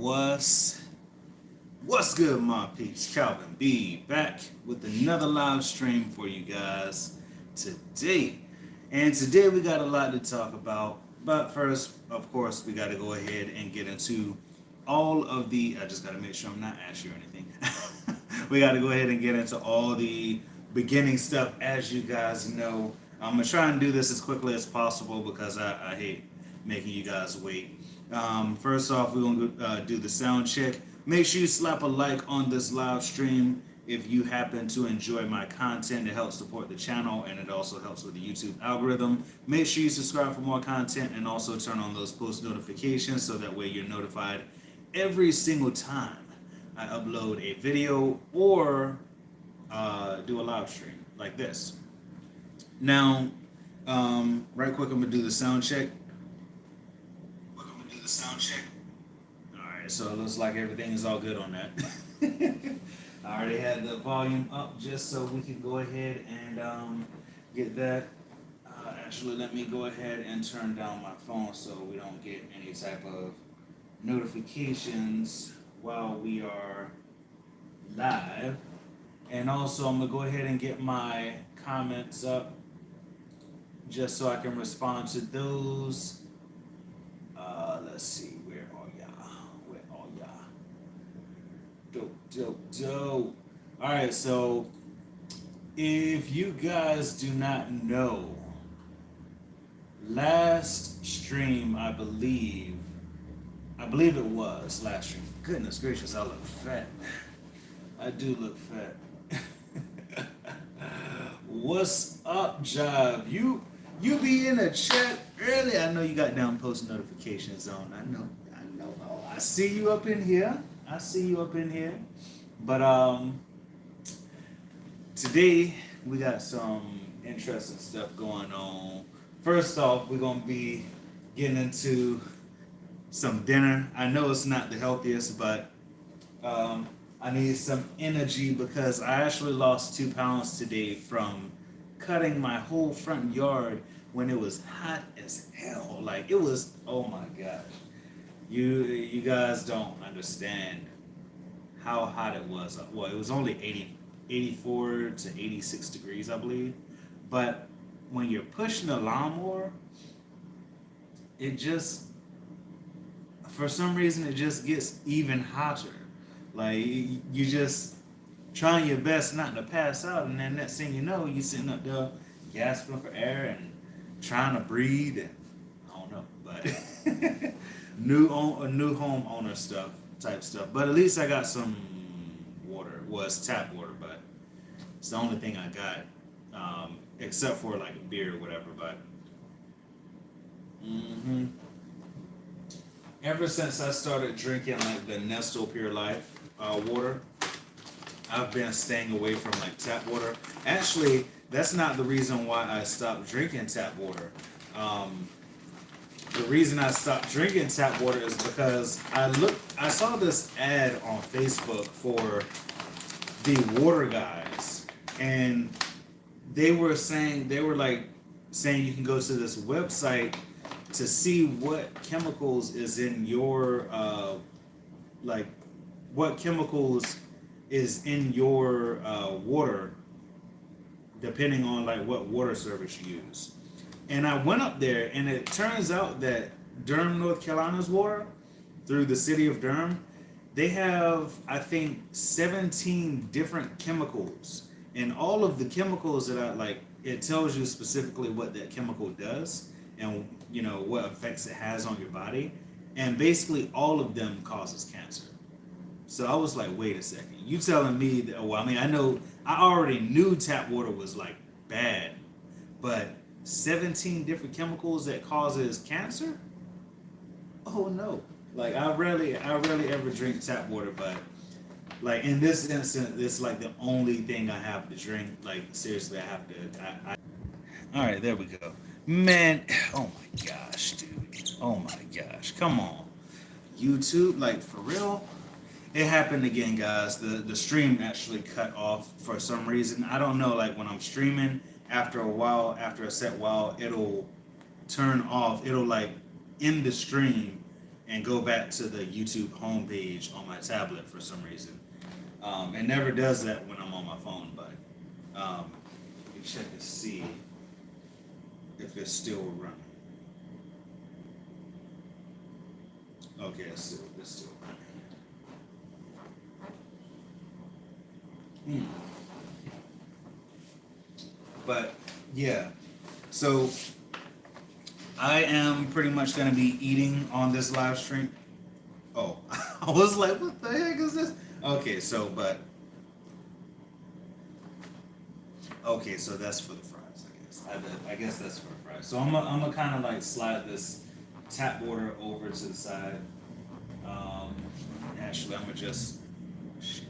What's good, my peeps? Calvin B back with another live stream for you guys today. And today we got a lot to talk about. But first, of course, we got to go ahead and get into all of the. I just got to make sure I'm not ashy or anything. We got to go ahead and get into all the beginning stuff. As you guys know, I'm gonna try and do this as quickly as possible because I hate making you guys wait. First off, we're gonna do the sound check. Make sure you slap a like on this live stream if you happen to enjoy my content. It helps support the channel and it also helps with the YouTube algorithm. Make sure you subscribe for more content and also turn on those post notifications so that way you're notified every single time I upload a video or do a live stream like this. Now, right quick, I'm gonna do the sound check. Alright, so it looks like everything is all good on that. I already had the volume up just so we can go ahead and get that. Actually, let me go ahead and turn down my phone so we don't get any type of notifications while we are live. And also, I'm going to go ahead and get my comments up just so I can respond to those. Let's see, where are y'all? Dope. Alright, so if you guys do not know, last stream, I believe it was last stream. Goodness gracious, I look fat. I do look fat. What's up, Jive? You be in the chat early. I know you got down post notifications on. I know. Oh, I see you up in here. But today we got some interesting stuff going on. First off, we're gonna be getting into some dinner. I know it's not the healthiest, but I need some energy because I actually lost 2 pounds today from cutting my whole front yard when it was hot as hell. Like it was, oh my gosh. You guys don't understand how hot it was. Well, it was only 84 to 86 degrees, I believe. But when you're pushing the lawnmower, it just, for some reason, it just gets even hotter. Like you just trying your best not to pass out, and then next thing you know, you sitting up there gasping for air and trying to breathe, and I don't know, but new homeowner type stuff. But at least I got some water. Well, it's tap water, but it's the only thing I got, except for like a beer or whatever. But ever since I started drinking like the Nestle Pure Life water, I've been staying away from like tap water. Actually, that's not the reason why I stopped drinking tap water. The reason I stopped drinking tap water is because I saw this ad on Facebook for the water guys, and they were saying you can go to this website to see what chemicals is in your what chemicals is in your water, depending on like what water service you use. And I went up there, and it turns out that Durham, North Carolina's water, through the city of Durham, they have, I think, 17 different chemicals. And all of the chemicals that it tells you specifically what that chemical does and, you know, what effects it has on your body. And basically all of them causes cancer. So I was like, wait a second. You telling me that, well, I mean, I already knew tap water was like bad, but 17 different chemicals that causes cancer? Oh no. Like I rarely ever drink tap water, but like in this instance, it's like the only thing I have to drink. Like seriously, I have to. All right, there we go. Man, oh my gosh, dude. Oh my gosh, come on. YouTube, like for real? It happened again, guys. The stream actually cut off for some reason. I don't know, like when I'm streaming, after a set while, it'll turn off. It'll like end the stream and go back to the YouTube homepage on my tablet for some reason. It never does that when I'm on my phone, but let me check to see if it's still running. Okay, it's still running. But yeah, so I am pretty much gonna be eating on this live stream. Oh, I was like, what the heck is this? Okay, okay, so that's for the fries, I guess. I guess that's for the fries. So I'm gonna kind of like slide this tap water over to the side. Um, Actually, I'm gonna just. Shit.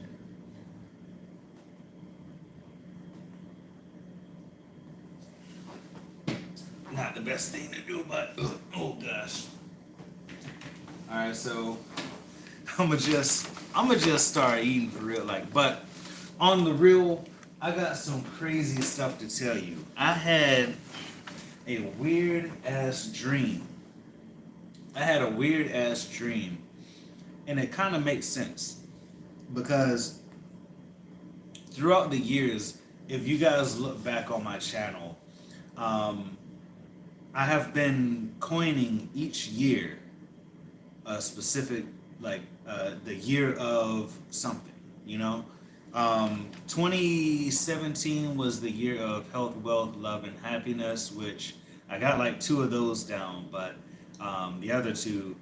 Not the best thing to do, but oh gosh. All right, so I'm gonna just start eating for real, like. But on the real, I got some crazy stuff to tell you. I had a weird ass dream. And it kind of makes sense because throughout the years, if you guys look back on my channel, I have been coining each year a specific, like the year of something, you know. 2017 was the year of health, wealth, love, and happiness, which I got like 2 of those down, but the other 2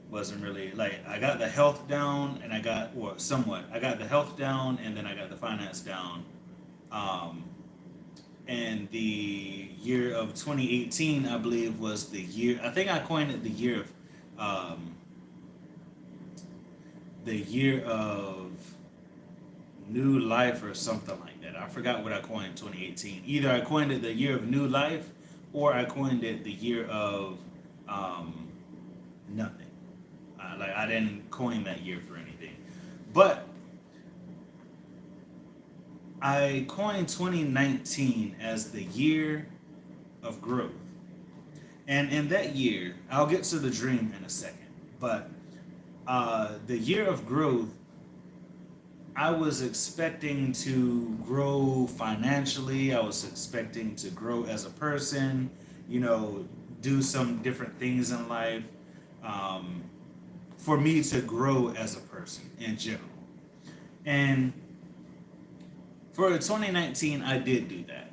wasn't really like I got the health down and I got or somewhat I got the health down and then I got the finance down. And the year of 2018, I believe, was the year. I think I coined it the year of new life or something like that. I forgot what I coined in 2018. Either I coined it the year of new life, or I coined it the year of nothing. Like I didn't coin that year for anything, but I coined 2019 as the year of growth. And in that year, I'll get to the dream in a second, but the year of growth, I was expecting to grow financially. I was expecting to grow as a person, you know, do some different things in life, for me to grow as a person in general. And for 2019, I did do that.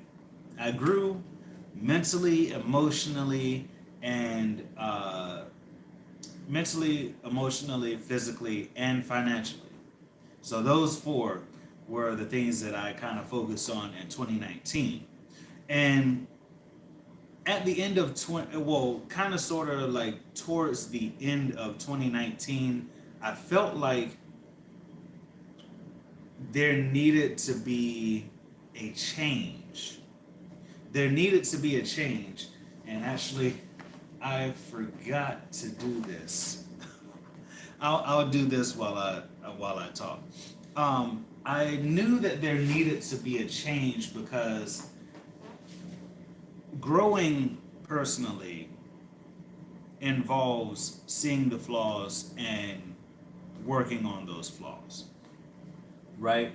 I grew mentally, emotionally, and physically, and financially. So those 4 were the things that I kind of focused on in 2019. And at the end of kind of sort of like towards the end of 2019, I felt like there needed to be a change. And actually, I forgot to do this. I'll do this while I talk. I knew that there needed to be a change because growing personally involves seeing the flaws and working on those flaws, right?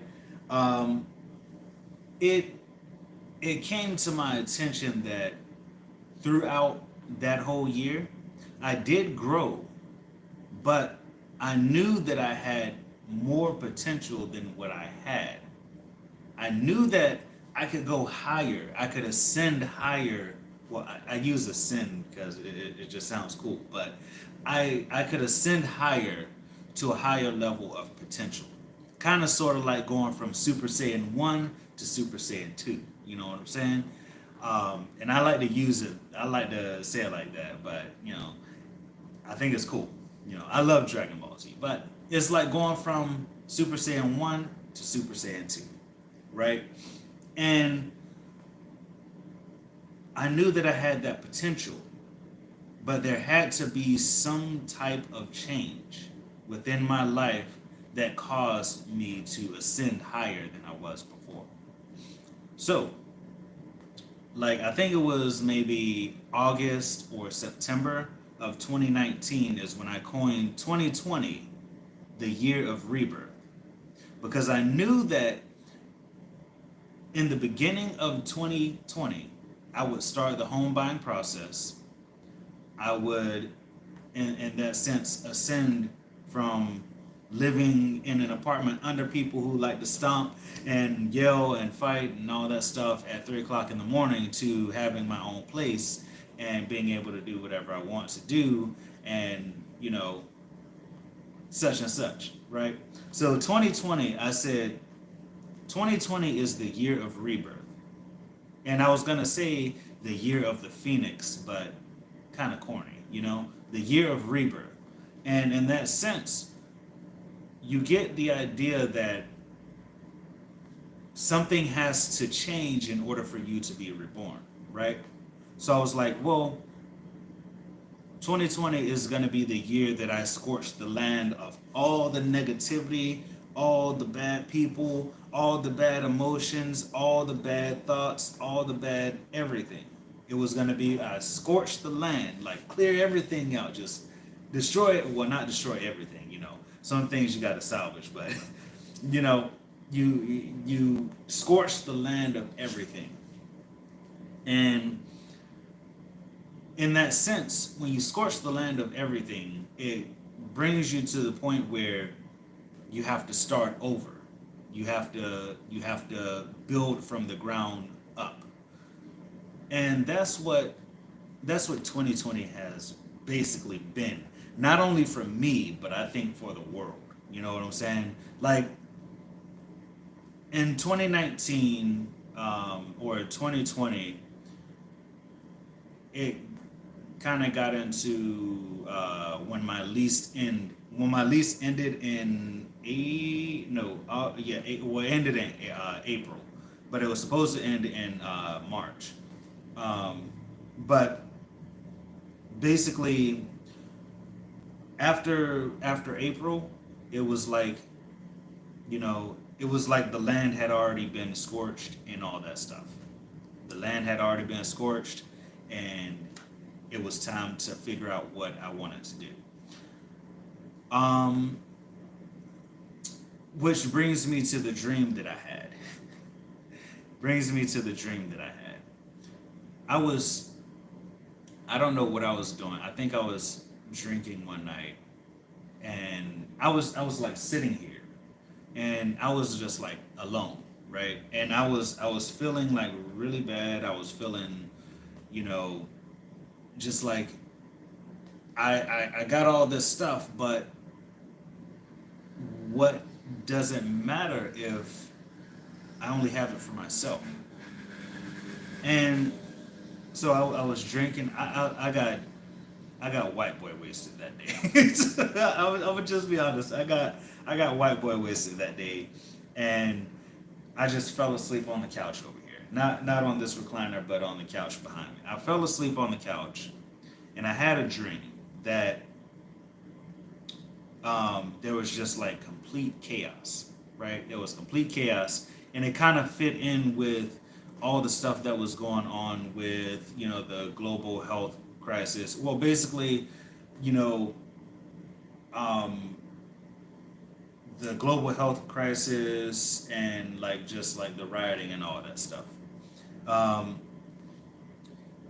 It came to my attention that throughout that whole year, I did grow, but I knew that I had more potential than what I had. I knew that I could go higher. I could ascend higher. Well, I use ascend because it just sounds cool, but I could ascend higher to a higher level of potential. Kind of sort of like going from Super Saiyan 1 to Super Saiyan 2. You know what I'm saying? And I like to use it. I like to say it like that, but you know, I think it's cool. You know, I love Dragon Ball Z, but it's like going from Super Saiyan 1 to Super Saiyan 2, right? And I knew that I had that potential, but there had to be some type of change within my life that caused me to ascend higher than I was before. So, like, I think it was maybe August or September of 2019 is when I coined 2020 the year of rebirth, because I knew that in the beginning of 2020, I would start the home buying process. I would, in that sense, ascend from living in an apartment under people who like to stomp and yell and fight and all that stuff at 3 o'clock in the morning to having my own place and being able to do whatever I want to do, and such and such, right? So 2020, I said 2020 is the year of rebirth. And I was gonna say the year of the phoenix, but kind of corny, the year of rebirth. And in that sense, you get the idea that something has to change in order for you to be reborn, right? So I was like, well, 2020 is going to be the year that I scorch the land of all the negativity, all the bad people, all the bad emotions, all the bad thoughts, all the bad everything. It was going to be, I scorched the land, like clear everything out, just destroy it. Well, not destroy everything, Some things you got to salvage, but, you know, you scorch the land of everything. And in that sense, when you scorch the land of everything, it brings you to the point where you have to start over. You have to build from the ground up. And that's what 2020 has basically been. Not only for me, but I think for the world. You know what I'm saying? Like in 2019 or 2020, it kind of got into when my lease ended in it ended in April, but it was supposed to end in March. But basically, after April, it was like the land had already been scorched and all that stuff. The land had already been scorched, and it was time to figure out what I wanted to do. Which brings me to the dream that I had. I don't know what I was doing. I think I was drinking one night, and I was like sitting here, and I was just like alone, right? And I was feeling like really bad. I was feeling, just like I got all this stuff, but what does it matter if I only have it for myself? And so I was drinking. I got white boy wasted that day. I would just be honest. I got white boy wasted that day, and I just fell asleep on the couch over here. Not on this recliner, but on the couch behind me. I fell asleep on the couch, and I had a dream that there was just like complete chaos, right? There was complete chaos, and it kind of fit in with all the stuff that was going on with the global health crisis. Well, basically, you know, the global health crisis and just like the rioting and all that stuff. Um,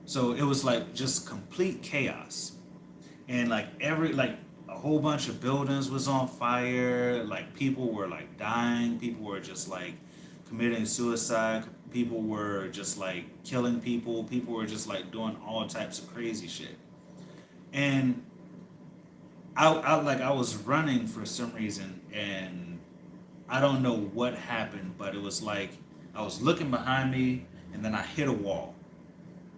so it was like just complete chaos, and a whole bunch of buildings was on fire. Like people were like dying. People were just like committing suicide. People were just like killing people. People were just like doing all types of crazy shit. And I was running for some reason, and I don't know what happened, but it was like I was looking behind me, and then I hit a wall,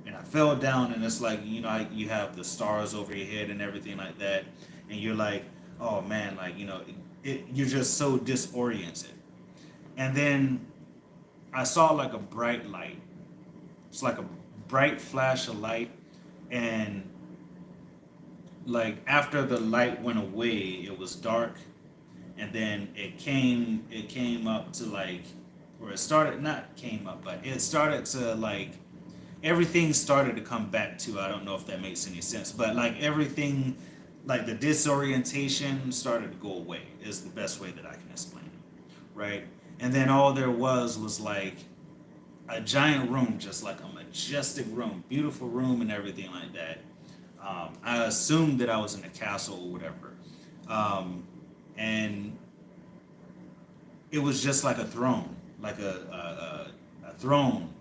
and I fell down, and it's like you have the stars over your head and everything like that, and you're like, oh man, you're just so disoriented. And then I saw like a bright light. It's like a bright flash of light, and like after the light went away, it was dark, and then it came up to like, or it started not came up, but it started to like everything started to come back to, I don't know if that makes any sense, but like everything, like the disorientation started to go away is the best way that I can explain it, right? And then all there was like a giant room, just like a majestic room, beautiful room and everything like that. I assumed that I was in a castle or whatever. And it was just like a throne, like a throne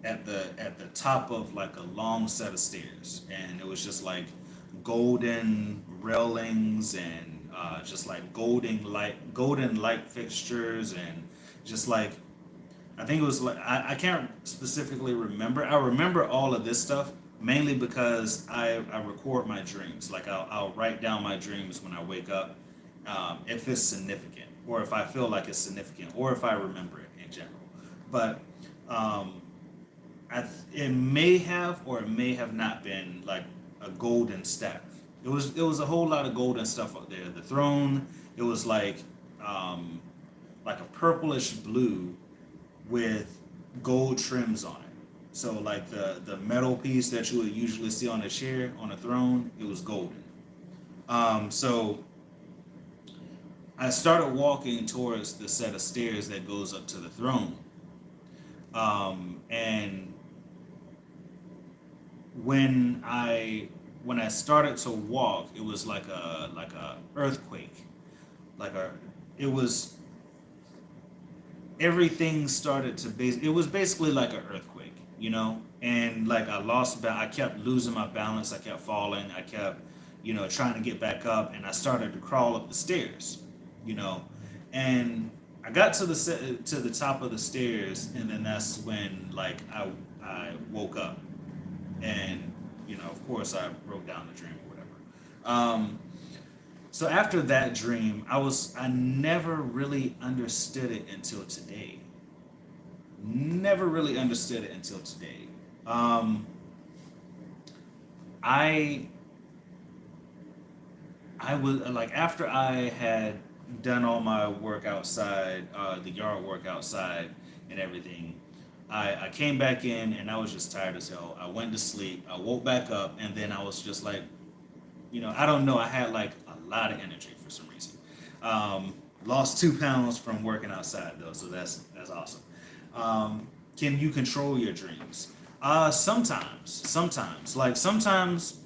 at the top of like a long set of stairs, and it was just like golden railings and just like golden light fixtures, and just like I think it was like I can't specifically remember. I remember all of this stuff mainly because I record my dreams. Like I'll write down my dreams when I wake up, if it's significant, or if I feel like it's significant, or if I remember it in general. But um, it may have or it may have not been like a golden staff. It was a whole lot of golden stuff up there. The throne, it was um, like a purplish blue with gold trims on it. So like the metal piece that you would usually see on a chair on a throne, it was golden. So I started walking towards the set of stairs that goes up to the throne. And when I started to walk, it was like a earthquake. Like a it was everything started to base it was basically like an earthquake, and like I kept losing my balance, I kept falling, I kept trying to get back up, and I started to crawl up the stairs, you know and I got to the top of the stairs, and then that's when like I woke up, and of course I wrote down the dream or whatever. So after that dream, I never really understood it until today. Never really understood it until today. I I was like, after I had done all my work outside, the yard work outside and everything. I came back in and I was just tired as hell. I went to sleep. I woke back up, and then I was just like, I don't know. I had like a lot of energy for some reason. Lost 2 pounds from working outside though, so that's awesome. Can you control your dreams? Sometimes. Like sometimes,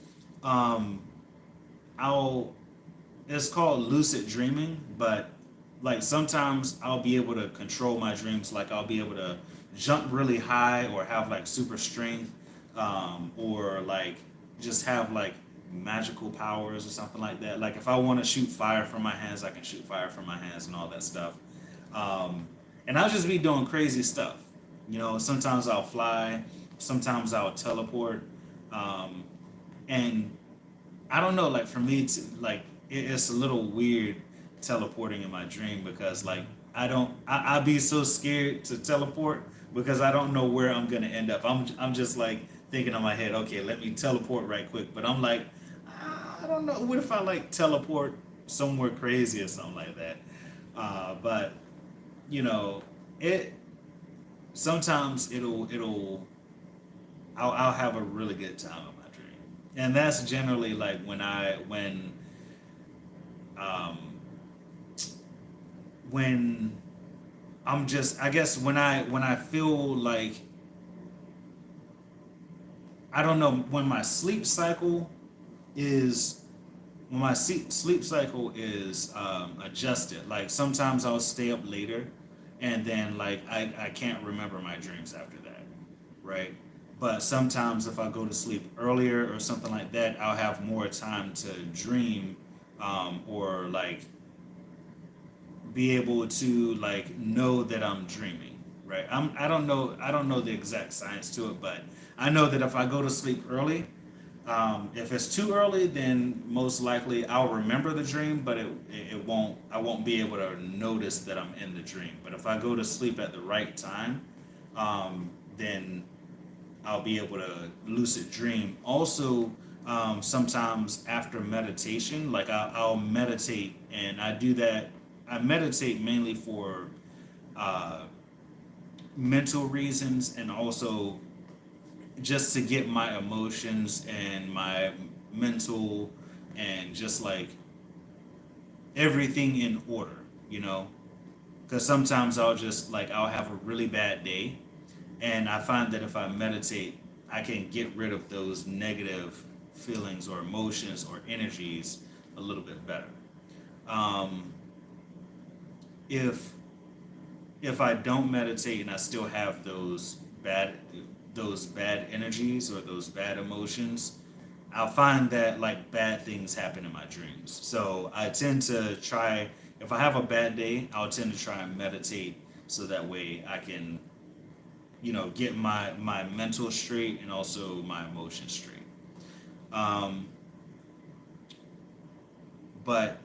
um, I'll. It's called lucid dreaming, but like sometimes I'll be able to control my dreams. Like I'll be able to jump really high, or have like super strength, or like just have like magical powers or something like that. Like if I want to shoot fire from my hands, I can shoot fire from my hands and all that stuff. And I'll just be doing crazy stuff. Sometimes I'll fly, sometimes I'll teleport, and I don't know. Like for me, to like it's a little weird teleporting in my dream, because like I don't. I'd be so scared to teleport because I don't know where I'm gonna end up. I'm just like thinking in my head, okay, let me teleport right quick. But I'm like, I don't know. What if I like teleport somewhere crazy or something like that? But you know, it sometimes I'll have a really good time in my dream, and that's generally like um when I'm just, I guess, when I feel like, I don't know, is when my sleep cycle is adjusted. Like sometimes I'll stay up later, and then like I can't remember my dreams after that, right? But sometimes if I go to sleep earlier or something like that, I'll have more time to dream, or like be able to like know that I'm dreaming, right? I don't know the exact science to it, but I know that if I go to sleep early, if it's too early, then most likely I'll remember the dream, but I won't be able to notice that I'm in the dream. But if I go to sleep at the right time, then I'll be able to lucid dream. Also, sometimes after meditation, like I'll meditate, and I do that. I meditate mainly for uh, mental reasons, and also just to get my emotions and my mental and just like everything in order, you know? Because sometimes I'll have a really bad day, and I find that if I meditate, I can get rid of those negative feelings or emotions or energies a little bit better. Um, if if I don't meditate and I still have those bad energies or those bad emotions, I'll find that like bad things happen in my dreams. So I tend to try, if I have a bad day, I'll tend to try and meditate so that way I can, get my mental straight and also my emotions straight. Um, but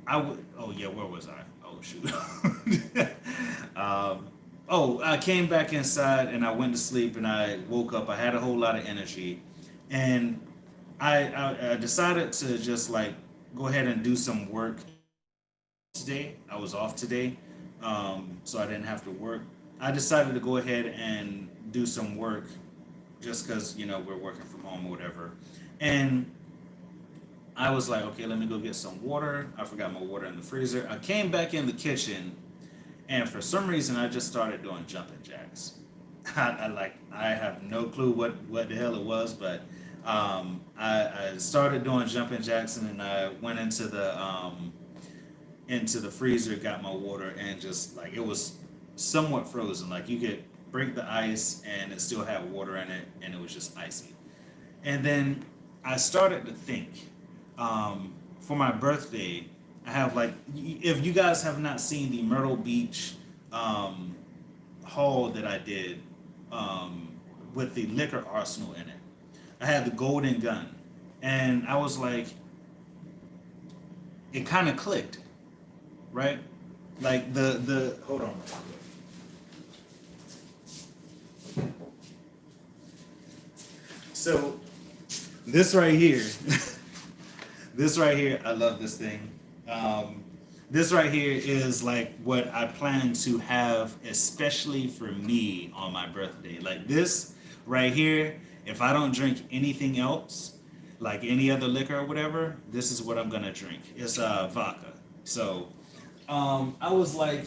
I would. Oh yeah, where was I? Oh shoot. um, I came back inside and I went to sleep and I woke up. I had a whole lot of energy, and I decided to just like go ahead and do some work today. I was off today, so I didn't have to work. I decided to go ahead and do some work just because we're working from home or whatever, and I was like, okay, let me go get some water. I forgot my water in the freezer. I came back in the kitchen, and for some reason, I just started doing jumping jacks. I have no clue what the hell it was, but I started doing jumping jacks, and then I went into the freezer, got my water, and just like it was somewhat frozen. Like you could break the ice, and it still had water in it, and it was just icy. And then I started to think, for my birthday, I have like, if you guys have not seen the Myrtle Beach um, haul that I did um, with the liquor arsenal in it, I had the golden gun. And I was like, it kind of clicked, right? Like hold on. So this right here, this right here, I love this thing. Um, this right here is like what I plan to have, especially for me on my birthday. Like this right here, if I don't drink anything else, like any other liquor or whatever, this is what I'm gonna drink. It's vodka. So I was like,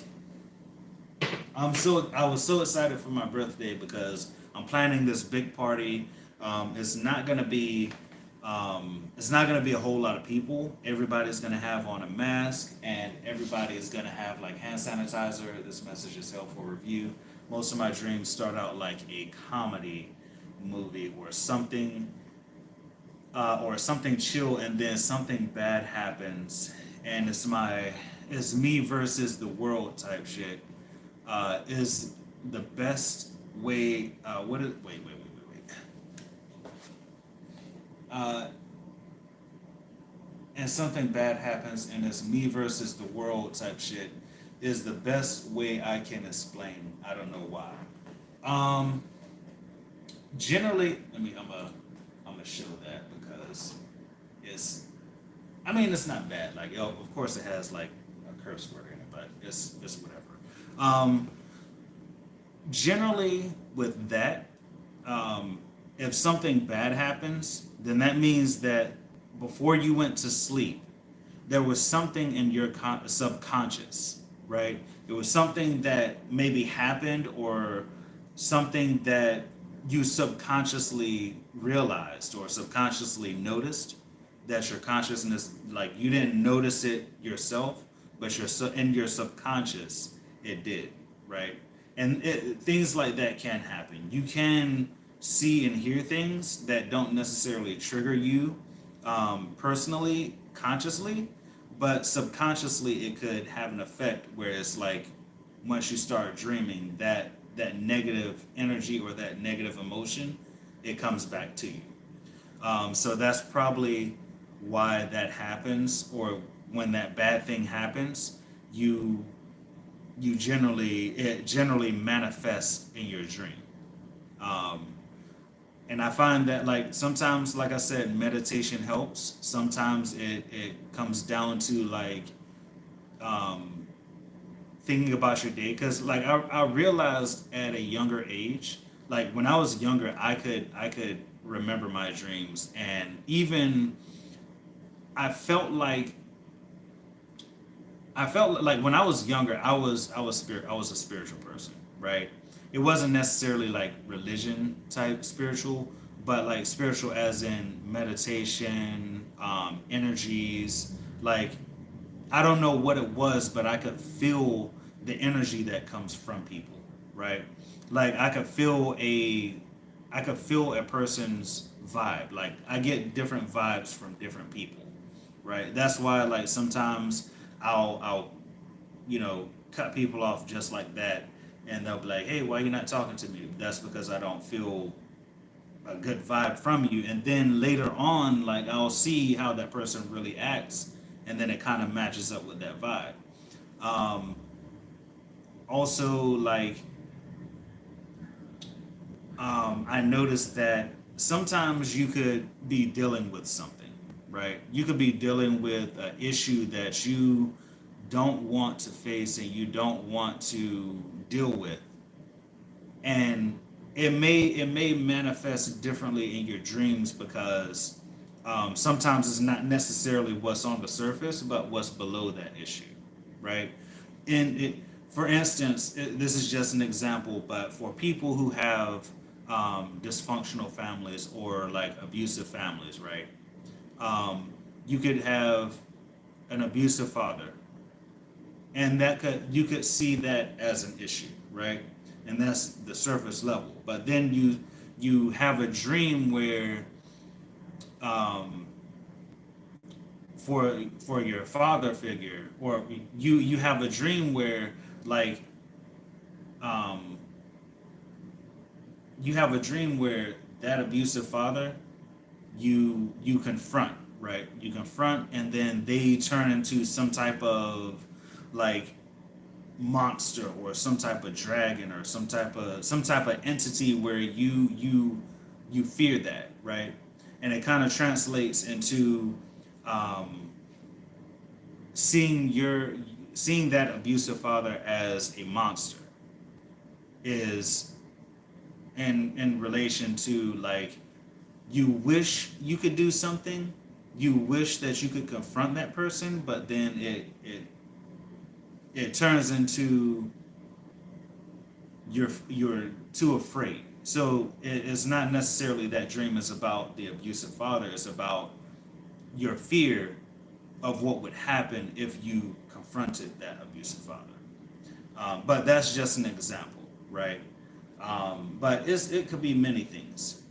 I was so excited for my birthday because I'm planning this big party. It's not gonna be it's not gonna be a whole lot of people. Everybody's gonna have on a mask, and everybody is gonna have like hand sanitizer. This message is helpful review. Most of my dreams start out like a comedy movie or something chill, and then something bad happens, and it's me versus the world type shit. Is the best way. Wait. Uh, and something bad happens, and it's me versus the world type shit. Is the best way I can explain. I don't know why. Um, Generally, I'm gonna show that because it's. I mean, it's not bad. Like, of course, it has like a curse word in it, but it's whatever. Um, Generally, with that, if something bad happens, then that means that before you went to sleep, there was something in your subconscious, right? It was something that maybe happened or something that you subconsciously realized or subconsciously noticed that your consciousness, like you didn't notice it yourself, but in your subconscious, it did, right? And things like that can happen. You can see and hear things that don't necessarily trigger you personally, consciously, but subconsciously it could have an effect where it's like once you start dreaming, that negative energy or that negative emotion, it comes back to you. So that's probably why that happens, or when that bad thing happens, you it generally manifests in your dream. Um, and I find that like sometimes, like I said, meditation helps. Sometimes it comes down to like thinking about your day, because like I realized at a younger age, like when I was younger, I could remember my dreams, and even I felt like I felt like when I was younger, I was a spiritual person, right? It wasn't necessarily like religion type spiritual, but like spiritual as in meditation, energies. Like I don't know what it was, but I could feel the energy that comes from people, right? Like I could feel a person's vibe. Like I get different vibes from different people, right? That's why like sometimes I'll cut people off just like that, and they'll be like, "Hey, why you not talking to me?" That's because I don't feel a good vibe from you. And then later on, like I'll see how that person really acts, and then it kind of matches up with that vibe. Um, Also, like I noticed that sometimes you could be dealing with something, right? You could be dealing with an issue that you don't want to face and you don't want to deal with, and it may manifest differently in your dreams because sometimes it's not necessarily what's on the surface, but what's below that issue, right? And for instance, this is just an example, but for people who have dysfunctional families or like abusive families, right? Um, you could have an abusive father, and that could you could see that as an issue, right? And that's the surface level. But then you have a dream where um, for your father figure, or you have a dream where like um, you have a dream where that abusive father you confront, right? You confront, and then they turn into some type of like monster or some type of dragon or some type of entity where you fear that, right? And it kind of translates into um, seeing your seeing that abusive father as a monster is in relation to like you wish you could do something, you wish that you could confront that person, but then it turns into you're too afraid. So it's not necessarily that dream is about the abusive father. It's about your fear of what would happen if you confronted that abusive father. But that's just an example, right? But it could be many things.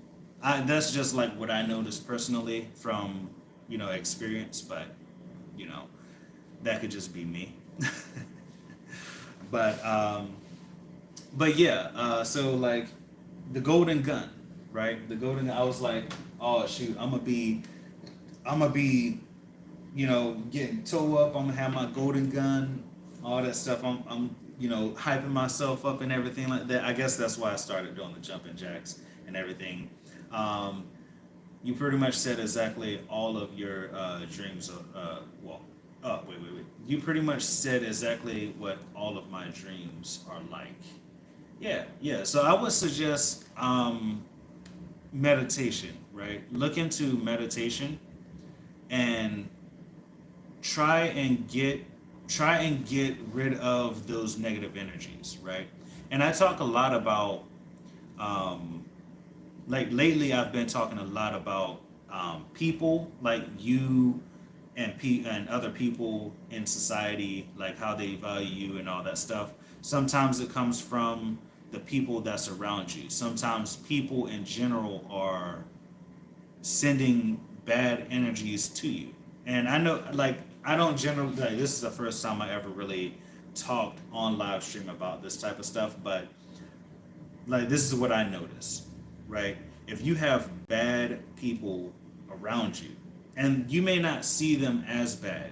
That's just like what I noticed personally from experience, but you know that could just be me. but but yeah, so like the golden gun, right? The golden gun. I was like, oh shoot, I'm gonna be, getting toe up. I'm gonna have my golden gun, all that stuff. I'm hyping myself up and everything like that. I guess that's why I started doing the jumping jacks and everything. Um, you pretty much said exactly all of your dreams. Wait. You pretty much said exactly what all of my dreams are like. Yeah, yeah. So I would suggest meditation, right? Look into meditation and try and get try and get rid of those negative energies, right? And I talk a lot about um, like lately I've been talking a lot about people like you and other people in society, like how they value you and all that stuff. Sometimes it comes from the people that's around you. Sometimes people in general are sending bad energies to you. And I know, like, I don't generally, like, this is the first time I ever really talked on live stream about this type of stuff, but like, this is what I notice, right? If you have bad people around you, and you may not see them as bad,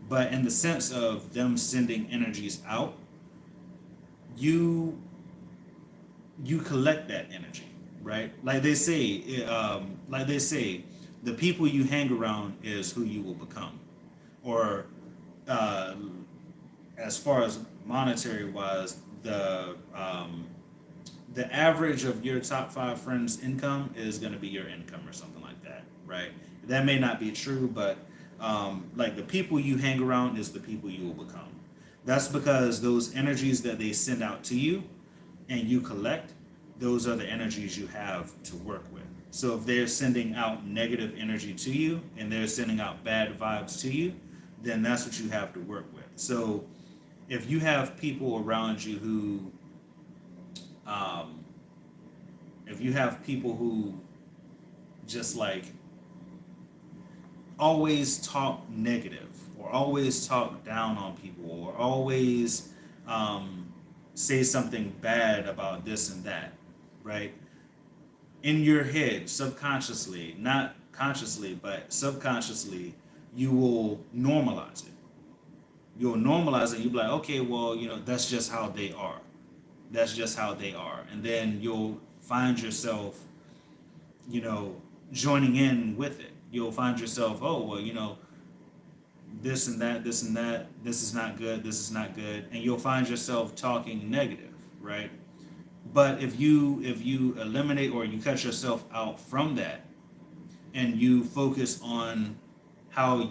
but in the sense of them sending energies out, you you collect that energy, right? Like they say, the people you hang around is who you will become. Or uh, as far as monetary wise, the average of your top 5 friends' income is going to be your income or something like that, right? That may not be true, but like the people you hang around is the people you will become. That's because those energies that they send out to you and you collect, those are the energies you have to work with. So if they're sending out negative energy to you and they're sending out bad vibes to you, then that's what you have to work with. So if you have people around you who, um, if you have people who just like always talk negative or always talk down on people or always say something bad about this and that, right? In your head, subconsciously, not consciously, but subconsciously, you will normalize it. You'll normalize it. You'll be like, okay, well, that's just how they are. That's just how they are. And then you'll find yourself, you know, joining in with it. You'll find yourself, oh, well, this and that, this and that, this is not good, this is not good. And you'll find yourself talking negative, right? But if you eliminate or you cut yourself out from that and you focus on how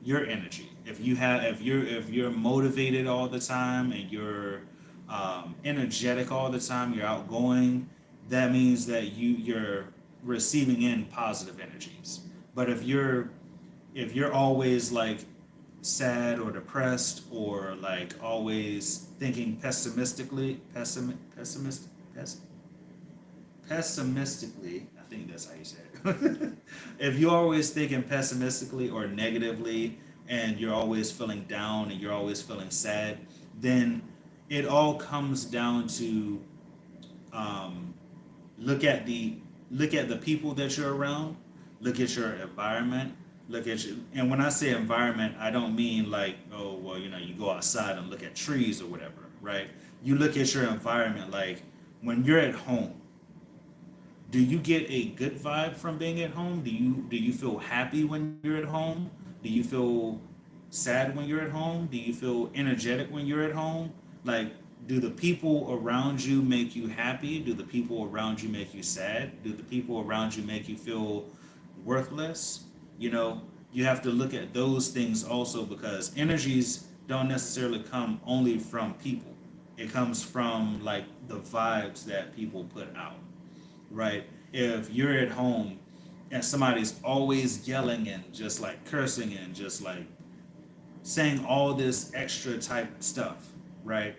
your energy. If you're motivated all the time and you're energetic all the time, you're outgoing, that means that you're receiving in positive energies. But if you're always like sad or depressed or like always thinking pessimistically, I think that's how you say it. If you're always thinking pessimistically or negatively and you're always feeling down and you're always feeling sad, then it all comes down to um, look at the people that you're around, look at your environment, look at your, and when I say environment, I don't mean like, oh well, you go outside and look at trees or whatever, right? You look at your environment like when you're at home. Do you get a good vibe from being at home? Do you feel happy when you're at home? Do you feel sad when you're at home? Do you feel energetic when you're at home? Like, do the people around you make you happy? Do the people around you make you sad? Do the people around you make you feel worthless? You have to look at those things also because energies don't necessarily come only from people. It comes from like the vibes that people put out, right? If you're at home and somebody's always yelling and just like cursing and just like saying all this extra type stuff, right?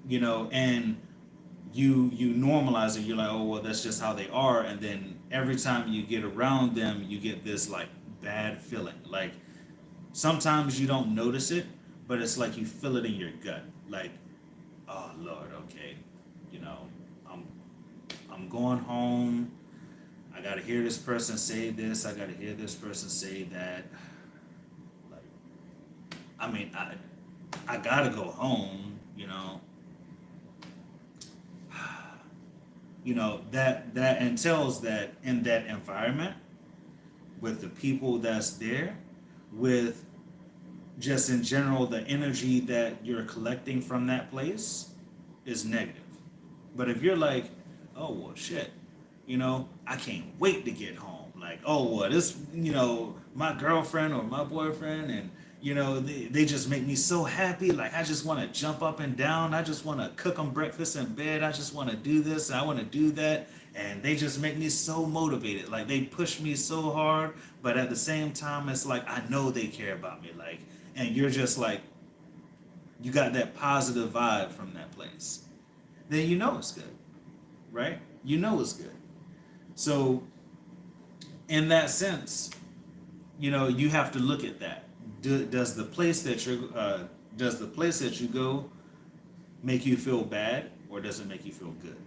And you normalize it. You're like, oh well, that's just how they are. And then every time you get around them, you get this like bad feeling. Like sometimes you don't notice it, but it's like you feel it in your gut. Like, oh Lord, okay, you know, I'm I'm going home. I gotta hear this person say this. I gotta hear this person say that. Like, I mean, I gotta go home. That entails that in that environment with the people that's there, with just in general the energy that you're collecting from that place is negative. But if you're like, oh well shit, I can't wait to get home. Like, oh well, this, my girlfriend or my boyfriend, and they just make me so happy. Like, I just want to jump up and down. I just want to cook them breakfast in bed. I just want to do this and I want to do that. And they just make me so motivated. Like, they push me so hard, but at the same time, it's like I know they care about me. Like, and you're just like, you got that positive vibe from that place. Then you know it's good, right? You know it's good. So, in that sense, you have to look at that. Does the place that you go make you feel bad, or does it make you feel good?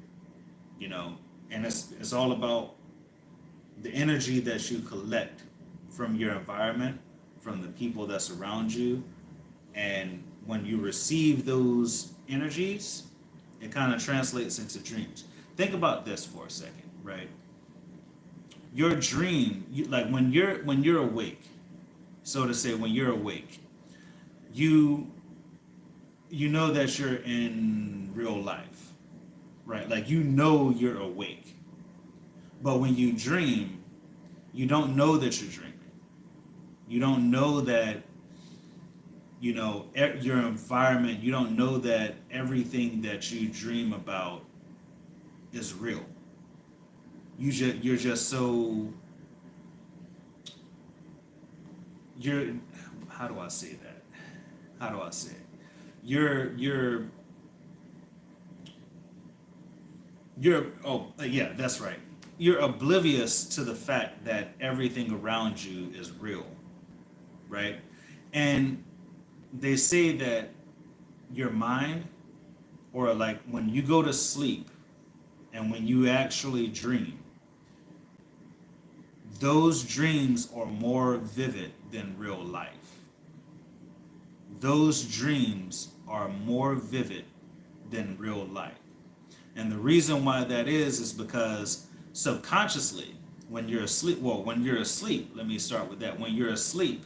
And it's all about the energy that you collect from your environment, from the people that's around you, and when you receive those energies, it kind of translates into dreams. Think about this for a second, right? Your dream, like when you're awake, so to say, when you're awake, you you know that you're in real life, right? Like you know you're awake. But when you dream, you don't know that you're dreaming. You don't know that, your environment, you don't know that everything that you dream about is real. You're just so you're how do I say that? How do I say it? You're yeah, that's right. You're oblivious to the fact that everything around you is real, right? And they say that your mind, or like when you go to sleep and when you actually dream, those dreams are more vivid than real life. Those dreams are more vivid than real life. And the reason why that is because subconsciously, when you're asleep, let me start with that. When you're asleep,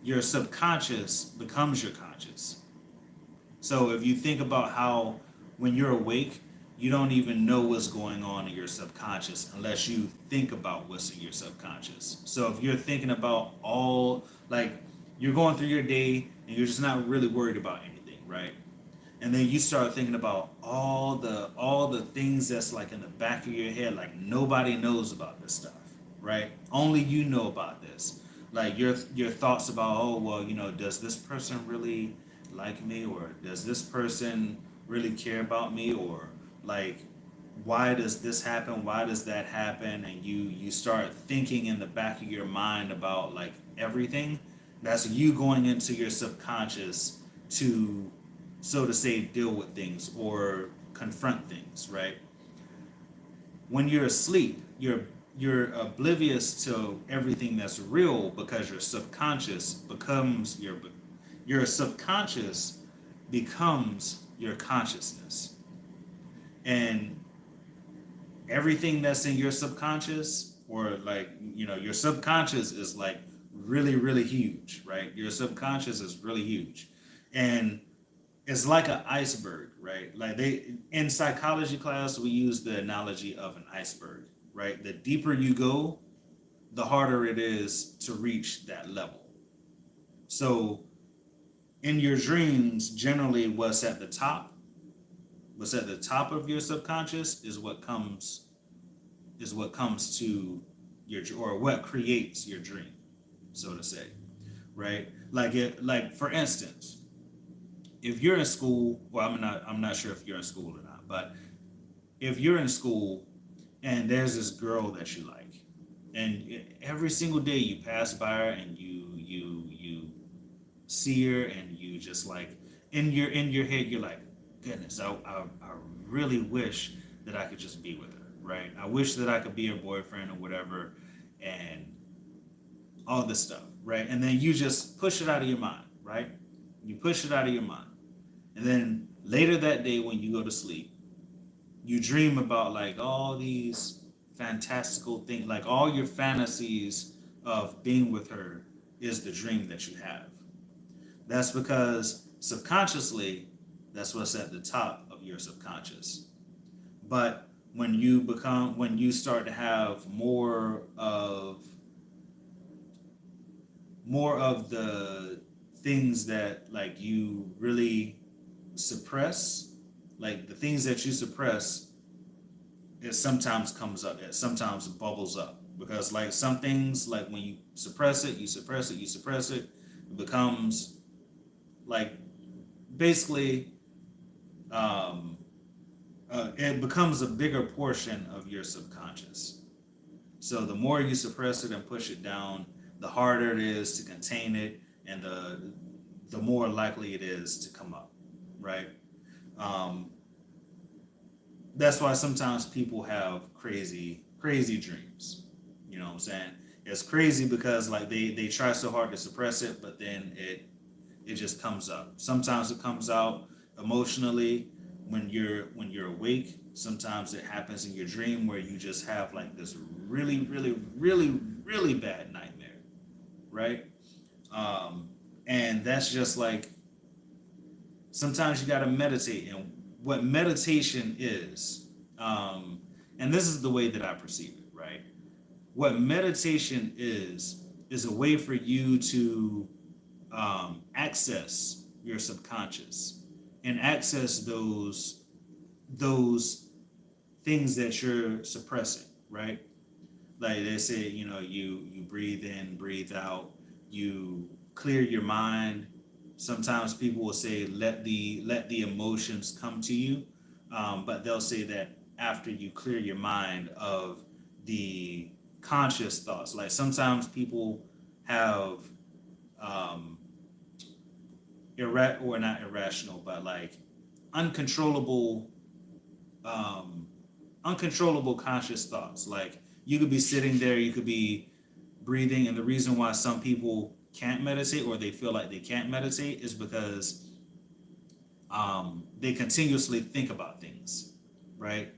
your subconscious becomes your conscious. So if you think about how when you're awake, you don't even know what's going on in your subconscious unless you think about what's in your subconscious. So if you're thinking about like, you're going through your day and you're just not really worried about anything, right? And then you start thinking about all the things that's like in the back of your head, like nobody knows about this stuff, right? Only you know about this. Like your thoughts about, oh well, does this person really like me, or does this person really care about me, or like why does this happen, why does that happen, and you start thinking in the back of your mind about like everything. That's you going into your subconscious to, so to say, deal with things or confront things, right? When you're asleep, you're oblivious to everything that's real because your subconscious becomes your consciousness. And everything that's in your subconscious, or like, your subconscious is like really, really huge, right? Your subconscious is really huge. And it's like an iceberg, right? Like they in psychology class, we use the analogy of an iceberg, right? The deeper you go, the harder it is to reach that level. So in your dreams, generally what's at the top of your subconscious is what comes to or what creates your dream, so to say, right? Like for instance, if you're in school, well, I'm not sure if you're in school or not, but if you're in school and there's this girl that you like, and every single day you pass by her and you see her, and you just like in your head you're like, goodness, I really wish that I could just be with her, right? I wish that I could be her boyfriend or whatever, and all this stuff, right? And then you just push it out of your mind, right? You push it out of your mind. And then later that day when you go to sleep, you dream about like all these fantastical things, like all your fantasies of being with her is the dream that you have. That's because subconsciously, that's what's at the top of your subconscious. But when you start to have more of the things that like you really suppress, like the things that you suppress, it sometimes comes up, it sometimes bubbles up, because like some things, like when you suppress it, it becomes like basically um, it becomes a bigger portion of your subconscious. So the more you suppress it and push it down, the harder it is to contain it, and the more likely it is to come up, right? Um, that's why sometimes people have crazy dreams. You know what I'm saying? It's crazy because like they try so hard to suppress it, but then it just comes up. Sometimes it comes out emotionally when you're awake. Sometimes it happens in your dream where you just have like this really, really, really, really bad nightmare, right? And that's just like Sometimes you got to meditate. And what meditation is, and this is the way that I perceive it, right? What meditation is a way for you to access your subconscious and access those things that you're suppressing, right? Like they say, you breathe in, breathe out, you clear your mind. Sometimes people will say let the emotions come to you, but they'll say that after you clear your mind of the conscious thoughts. Like sometimes people have um, or not irrational, but like uncontrollable um, uncontrollable conscious thoughts. Like you could be sitting there, you could be breathing, and the reason why some people can't meditate or they feel like they can't meditate is because they continuously think about things, right?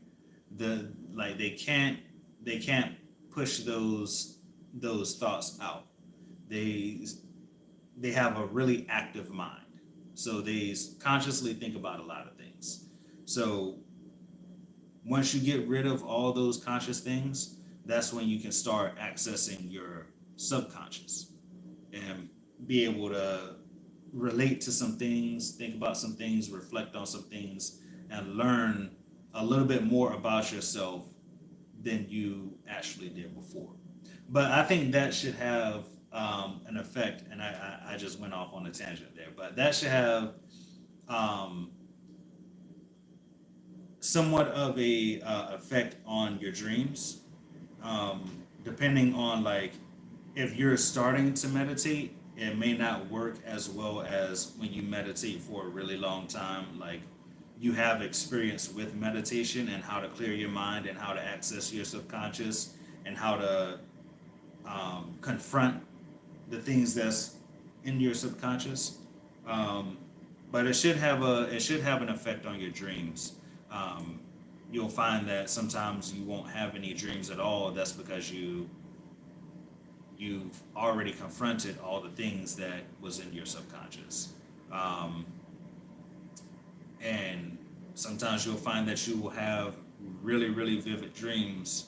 They can't push those thoughts out. They they have a really active mind, so they consciously think about a lot of things. So once you get rid of all those conscious things, that's when you can start accessing your subconscious and be able to relate to some things, think about some things, reflect on some things, and learn a little bit more about yourself than you actually did before. But I think that should have an effect, and I just went off on a tangent there, but that should have um, somewhat of a effect on your dreams, depending on like if you're starting to meditate, it may not work as well as when you meditate for a really long time. Like you have experience with meditation and how to clear your mind and how to access your subconscious and how to confront the things that's in your subconscious. Um, but it should have an effect on your dreams. Um, you'll find that sometimes you won't have any dreams at all. That's because you've already confronted all the things that was in your subconscious. Um, and sometimes you'll find that you will have really, really vivid dreams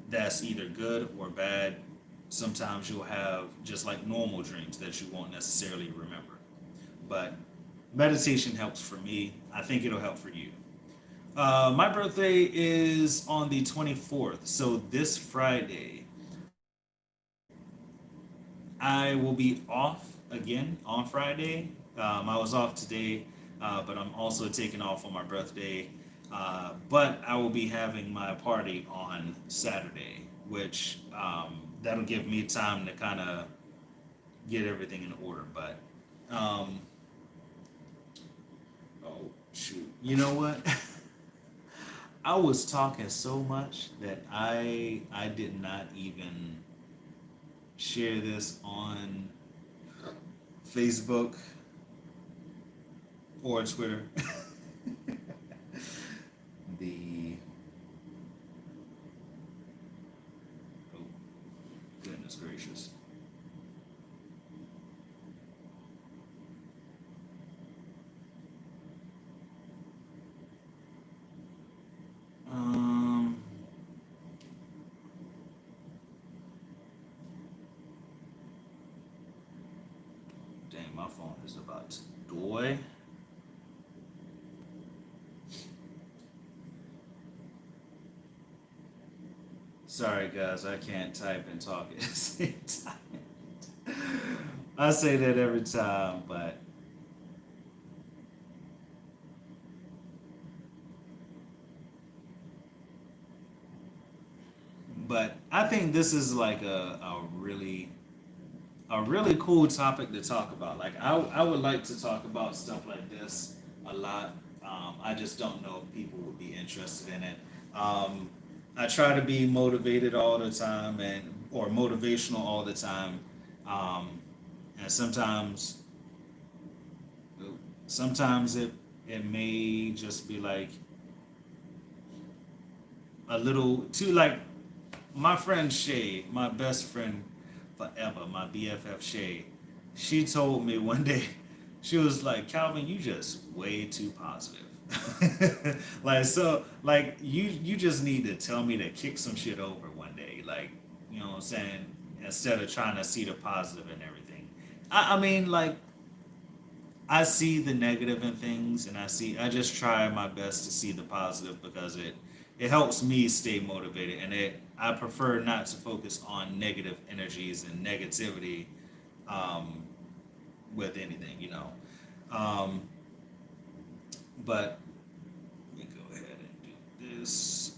that's either good or bad. Sometimes you'll have just like normal dreams that you won't necessarily remember. But meditation helps for me. I think it'll help for you. My birthday is on the 24th. So this Friday, I will be off again on Friday. I was off today, but I'm also taking off on my birthday. But I will be having my party on Saturday, which that'll give me time to kind of get everything in order. But oh shoot, you know what? I was talking so much that I did not even share this on Facebook or Twitter. the oh goodness gracious. Um Dang, my phone is about to die. Sorry guys, I can't type and talk at the same time. I say that every time, but I think this is like a really cool topic to talk about. Like I would like to talk about stuff like this a lot. I just don't know if people would be interested in it. Um, I try to be motivated all the time and or motivational all the time. Um, and sometimes it may just be like a little too like my friend Shay, my best friend forever, my BFF Shay, she told me one day She was like, Calvin, you just way too positive. Like, so like you just need to tell me to kick some shit over one day. Like, you know what I'm saying? Instead of trying to see the positive in everything. I mean, like, I see the negative in things, and I just try my best to see the positive because it helps me stay motivated, and I prefer not to focus on negative energies and negativity um, with anything, you know. Um, but let me go ahead and do this.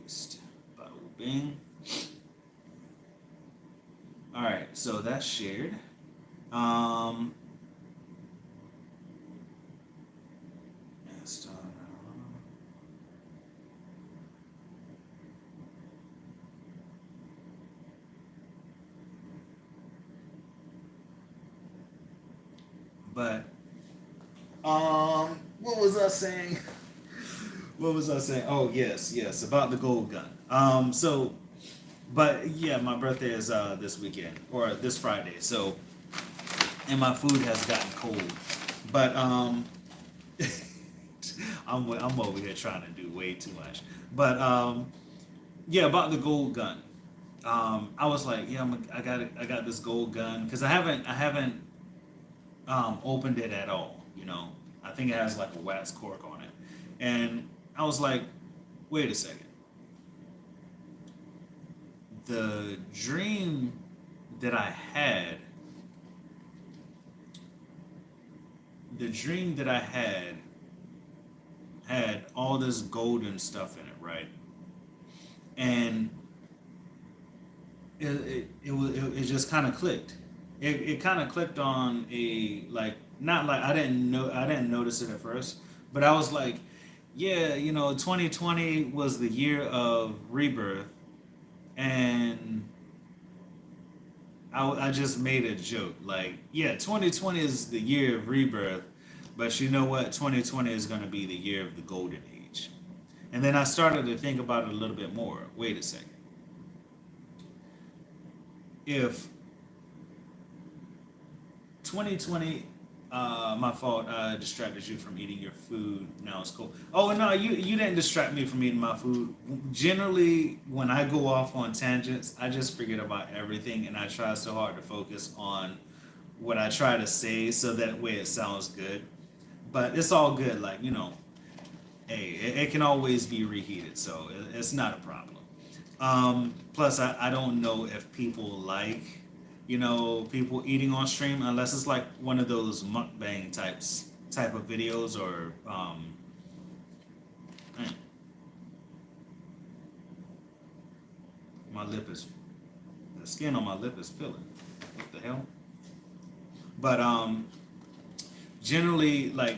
Paste. Bada bing. All right, so that's shared. Um, Next, but what was I saying? What was I saying? Oh yes, yes, about the gold gun. But yeah, my birthday is this weekend or this Friday. So, and my food has gotten cold. But I'm over here trying to do way too much. But yeah, about the gold gun. I was like, yeah, I got this gold gun because I haven't opened it at all. You know, I think it has like a wax cork on it, and I was like, wait a second. The dream that I had, the dream that I had all this golden stuff in it, right? And it just kind of clicked. It kind of clicked on a like not like I didn't notice it at first, but I was like, yeah, you know, 2020 was the year of rebirth, and I just made a joke like, yeah, 2020 is the year of rebirth, but you know what? 2020 is going to be the year of the golden age. And then I started to think about it a little bit more. Wait a second. If 2020, my fault, distracted you from eating your food. Now it's cool. Oh no, you didn't distract me from eating my food. Generally, when I go off on tangents, I just forget about everything, and I try so hard to focus on what I try to say, so that way it sounds good. But it's all good. Like, you know, hey, it can always be reheated, so it's not a problem. Plus, I don't know if people like, you know, people eating on stream unless it's like one of those mukbang type of videos or man, my lip is the skin on my lip is peeling. What the hell? But generally, like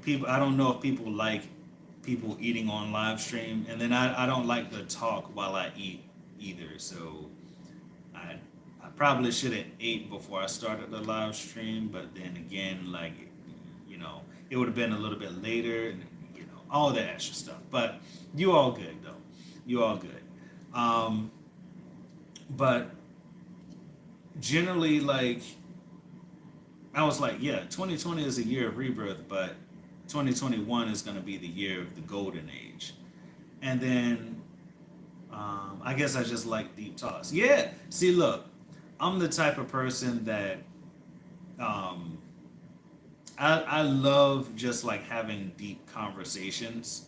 people, I don't know if people like people eating on live stream, and then I don't like to talk while I eat either. So I I probably should have ate before I started the live stream, but then again, like, you know, it would have been a little bit later, and you know, all that extra stuff. But you all good though. You all good. Um, but generally, like, I was like, yeah, 2020 is a year of rebirth, but 2021 is going to be the year of the golden age. And then I guess I just like deep talks. Yeah, see, look, I'm the type of person that um, I love just like having deep conversations.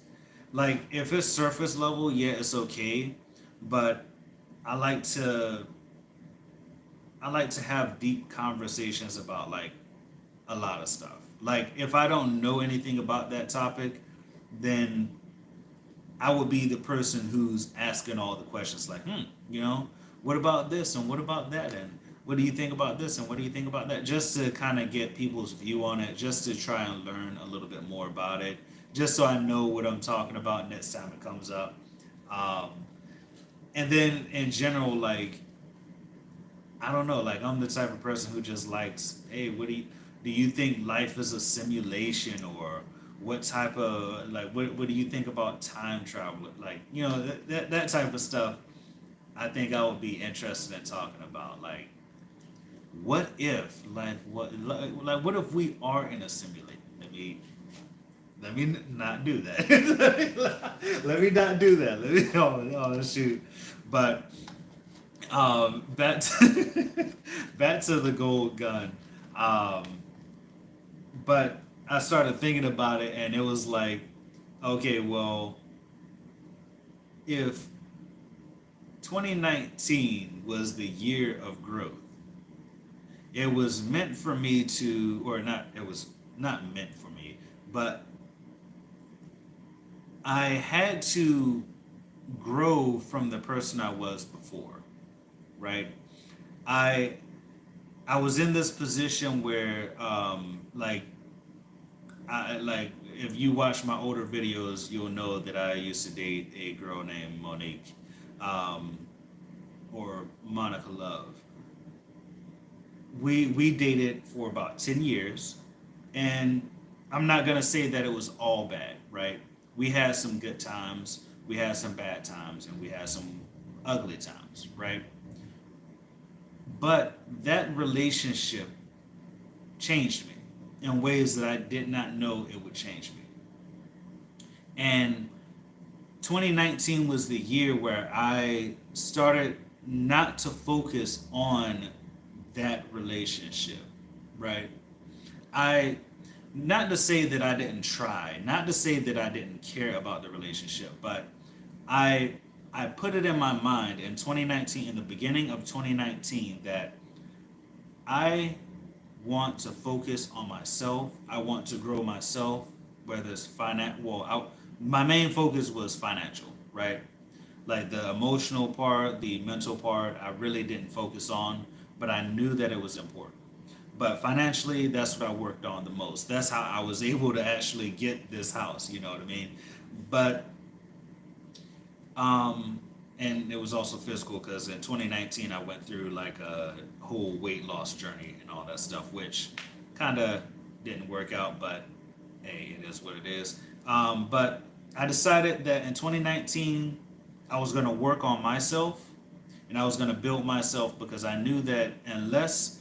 Like, if it's surface level, yeah, it's okay, but I like to I like to have deep conversations about like a lot of stuff. Like, if I don't know anything about that topic, then I would be the person who's asking all the questions like, you know, what about this and what about that, and what do you think about this and what do you think about that? Just to kind of get people's view on it, just to try and learn a little bit more about it, just so I know what I'm talking about next time it comes up. Um, and then in general, like, I don't know, like, I'm the type of person who just likes, hey, do you think life is a simulation, or what type of, like, what do you think about time travel? Like, you know, that type of stuff I think I would be interested in talking about. Like, what if, what if we are in a simulator? Let me not do that. Let me not do that. Let me, oh shoot. But back to, back to the gold gun. Um, but I started thinking about it, and it was like, okay, well, if 2019 was the year of growth, it was meant for me to, or not, it was not meant for me, but I had to grow from the person I was before, right? I I was in this position where, like if you watch my older videos, you'll know that I used to date a girl named Monique, um, or Monica Love. We dated for about 10 years, and I'm not gonna say that it was all bad, right? We had some good times, we had some bad times, and we had some ugly times, right? But that relationship changed me in ways that I did not know it would change me. And 2019 was the year where I started not to focus on that relationship, right? I, not to say that I didn't try, not to say that I didn't care about the relationship, but I I put it in my mind in 2019, in the beginning of 2019, that I want to focus on myself. I want to grow myself, whether it's my main focus was financial, right? Like the emotional part, the mental part, I really didn't focus on, but I knew that it was important. But financially, that's what I worked on the most. That's how I was able to actually get this house, you know what I mean? But um, and it was also physical because in 2019 I went through like a whole weight loss journey and all that stuff, which kind of didn't work out, but hey, it is what it is. But I decided that in 2019 I was going to work on myself and I was going to build myself because I knew that unless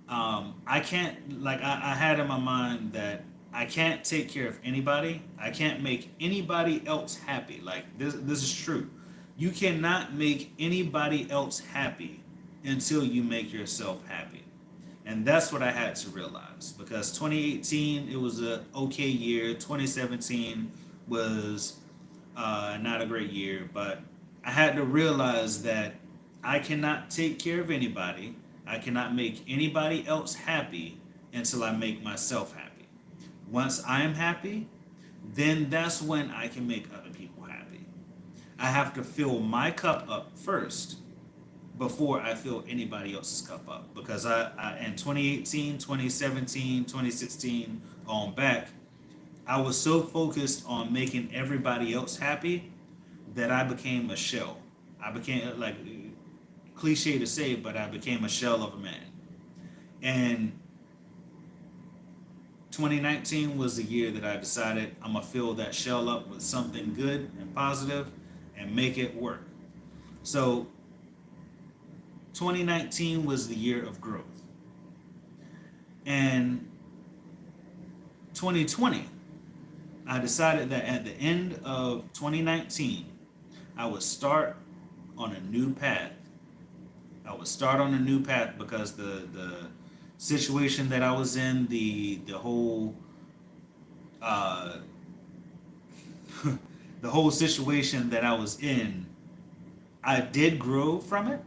I can't, like, I had in my mind that I can't take care of anybody. I can't make anybody else happy. Like, this is true. You cannot make anybody else happy until you make yourself happy. And that's what I had to realize because 2018, it was a okay year. 2017 was not a great year, but I had to realize that I cannot take care of anybody. I cannot make anybody else happy until I make myself happy. Once I am happy, then that's when I can make other people happy. I have to fill my cup up first before I fill anybody else's cup up. Because I in 2018, 2017, 2016, on back, I was so focused on making everybody else happy that I became a shell. I became, like, cliche to say, but I became a shell of a man. And 2019 was the year that I decided I'm gonna fill that shell up with something good and positive and make it work. So 2019 was the year of growth. And 2020, I decided that at the end of 2019, I would start on a new path. I would start on a new path because the situation that I was in, the whole uh, the whole situation that I was in, I did grow from it,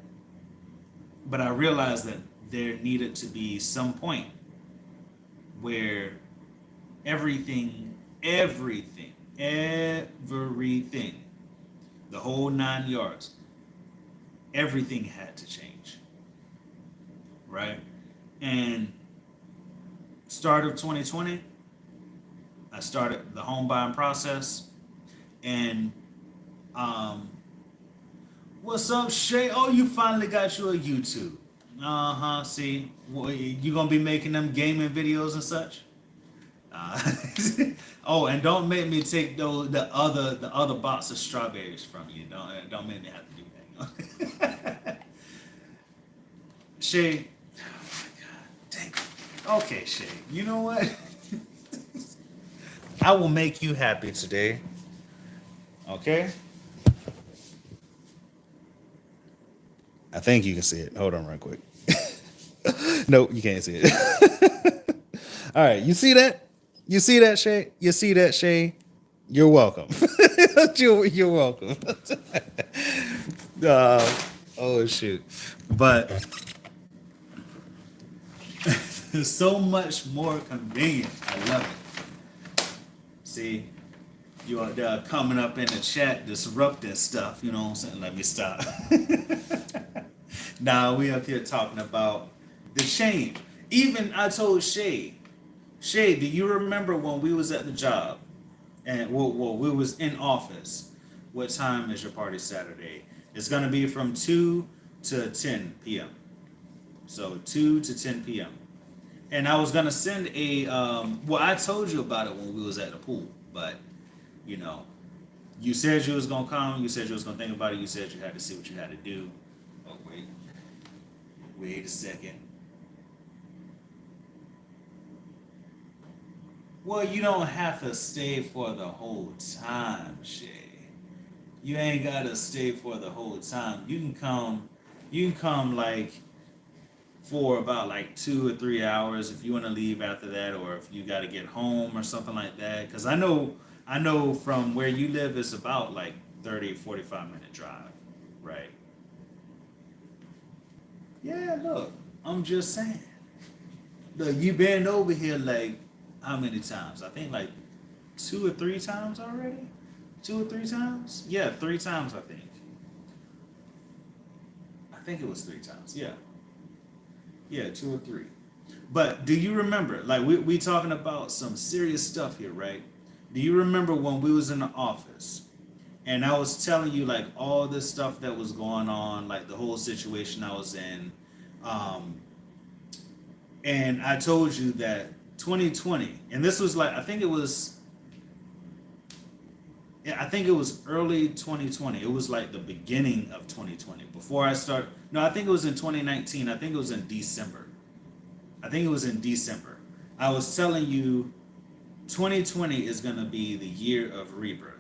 but I realized that there needed to be some point where everything, the whole 9 yards, everything had to change, right? And start of 2020, I started the home buying process, and what's up, Shay? Oh, you finally got you a YouTube. Uh-huh. See, well, you gonna be making them gaming videos and such? Uh, oh, and don't make me take the other box of strawberries from you. Don't make me have to do that. Shay, oh my God, dang. Okay, Shay, you know what? I will make you happy today. Okay? I think you can see it. Hold on, right quick. Nope, you can't see it. All right, you see that? You see that, Shay? You see that, Shay? You're welcome. You're welcome. uh, oh shoot! But it's so much more convenient. I love it. See, you are there coming up in the chat, disrupting stuff. You know what I'm saying? Let me stop. Now we up here talking about the shame. Even I told Shay, do you remember when we was at the job and we was in office? What time is your party Saturday? It's gonna be from 2 to 10 p.m. So 2 to 10 p.m. And I was gonna send a well, I told you about it when we was at the pool, but you know, you said you was gonna come, you said you was gonna think about it, you said you had to see what you had to do. Oh wait a second. Well, you don't have to stay for the whole time, Shay. You ain't gotta stay for the whole time. You can come like for about like 2 or 3 hours if you want to leave after that, or if you got to get home or something like that. Because I know from where you live it's about like 30, 45 minute drive, right? Yeah, look, I'm just saying. Look, you been over here like how many times? I think like 2 or 3 times already. 2 or 3 times? Yeah, 3 times I think. I think it was 3 times. Yeah, yeah, 2 or 3. But do you remember? Like we talking about some serious stuff here, right? Do you remember when we was in the office and I was telling you like all this stuff that was going on, like the whole situation I was in, um, and I told you that 2020, and this was like I think it was early 2020. It was like the beginning of 2020. Before I start, no, I think it was in 2019. I think it was in December. I think it was in December. I was telling you 2020 is going to be the year of rebirth.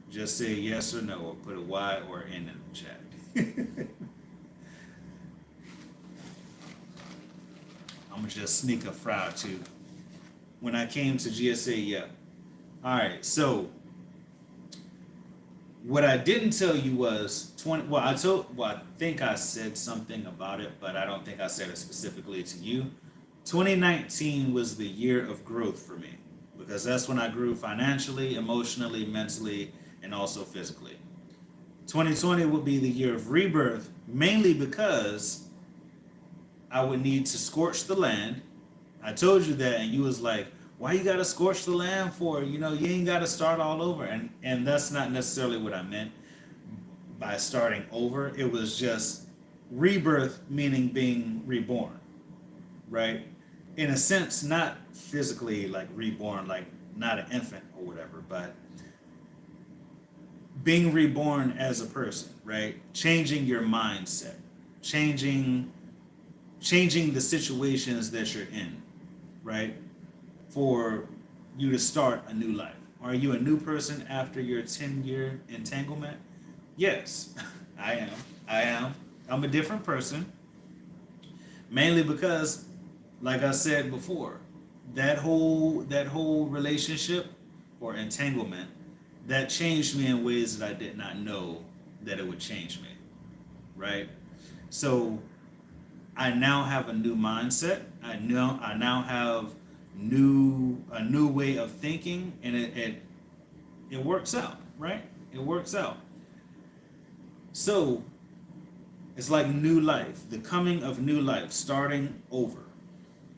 Just say yes or no, or put a Y or N in the chat. I'm going to just sneak a fry or two. When I came to GSA, yeah. All right, so what I didn't tell you was 20. Well, I think I said something about it, but I don't think I said it specifically to you. 2019 was the year of growth for me because that's when I grew financially, emotionally, mentally, and also physically. 2020 would be the year of rebirth, mainly because I would need to scorch the land. I told you that, and you was like, "Why you gotta scorch the land for? You know, you ain't gotta start all over." And that's not necessarily what I meant by starting over. It was just rebirth, meaning being reborn, right? In a sense, not physically like reborn, like not an infant or whatever, but being reborn as a person, right? Changing your mindset, changing changing the situations that you're in, right? For you to start a new life. Are you a new person after your 10-year entanglement? Yes, I am. I am. I'm a different person, mainly because, like I said before, that whole relationship or entanglement that changed me in ways that I did not know that it would change me, right? So I now have a new mindset. I now have a new way of thinking, and it works out, right? It works out. So it's like new life, the coming of new life, starting over,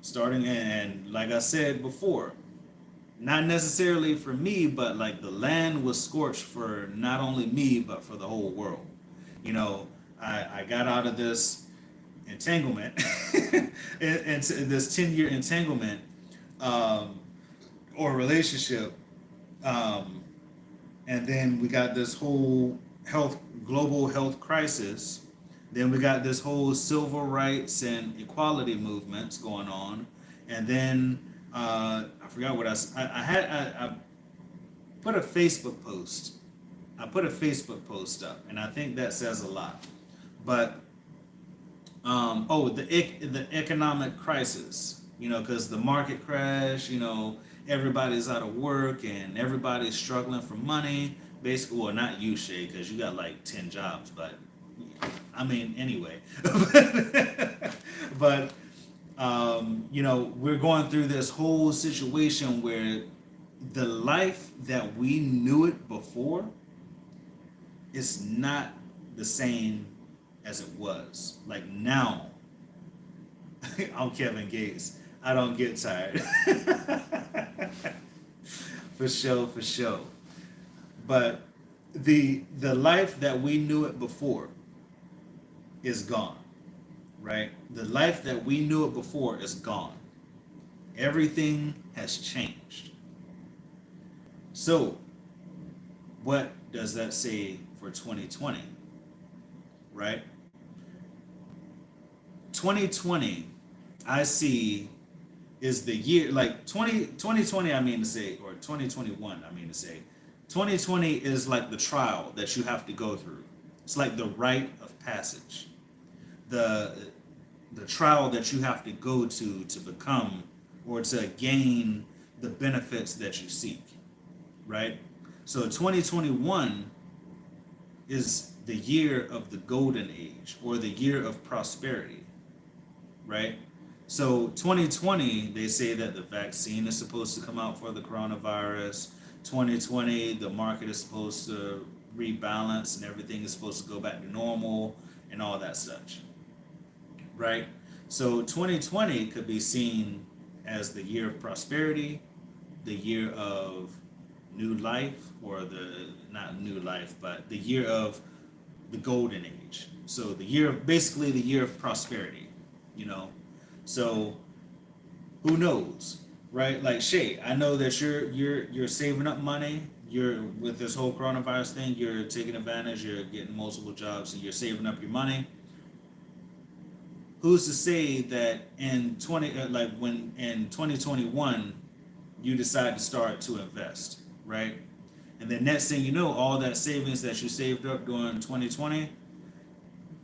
starting and like I said before, not necessarily for me, but like the land was scorched for not only me but for the whole world. You know, I got out of this entanglement and this 10-year entanglement um, or relationship, um, and then we got this whole global health crisis. Then we got this whole civil rights and equality movements going on, and then I forgot what I put a Facebook post. I put a Facebook post up, and I think that says a lot. But the economic crisis, because the market crash, everybody's out of work and everybody's struggling for money. Basically, well, not you, Shay, because you got like 10 jobs, but I mean, anyway. But, we're going through this whole situation where the life that we knew it before is not the same as it was. Like now, I'm Kevin Gates. I don't get tired. For sure, for sure. But the life that we knew it before is gone, right? The life that we knew it before is gone. Everything has changed. So, what does that say for 2020, right? 2020, I see, is the year, like 2020, I mean to say, or 2021, I mean to say. 2020 is like the trial that you have to go through. It's like the rite of passage. The trial that you have to go to become or to gain the benefits that you seek, right? So 2021 is the year of the golden age or the year of prosperity, right? So 2020, they say that the vaccine is supposed to come out for the coronavirus. 2020, the market is supposed to rebalance and everything is supposed to go back to normal and all that such, right? So 2020 could be seen as the year of prosperity, the year of new life, or not new life, but the year of the golden age. So basically the year of prosperity, So who knows, right? Like Shay, I know that you're saving up money. You're with this whole coronavirus thing. You're taking advantage. You're getting multiple jobs, and you're saving up your money. Who's to say that in 2021 you decide to start to invest, right? And then next thing you know, all that savings that you saved up during 2020,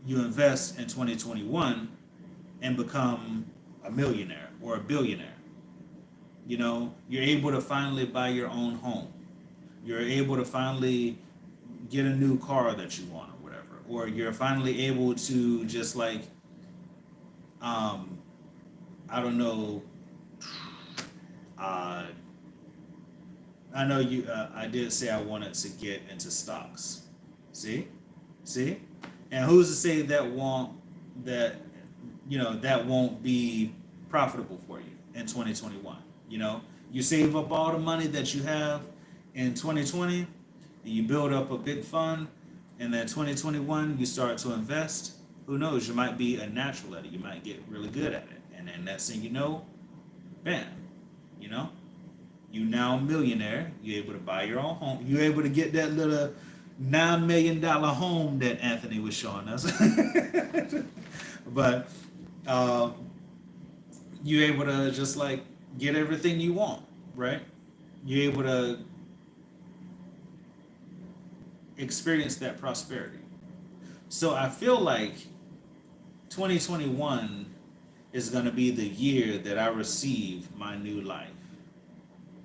you invest in 2021 and become a millionaire or a billionaire. You're able to finally buy your own home. You're able to finally get a new car that you want or whatever. Or you're finally able to just like, I don't know, I know I did say I wanted to get into stocks. See? And who's to say that that won't be profitable for you in 2021? You save up all the money that you have in 2020 and you build up a big fund, and then 2021 you start to invest. Who knows? You might be a natural at it. You might get really good at it. And then next thing you know, bam, you now a millionaire. You're able to buy your own home. You're able to get that little $9 million home that Anthony was showing us. But you're able to just like get everything you want, right? You're able to experience that prosperity. So I feel like 2021 is going to be the year that I receive my new life,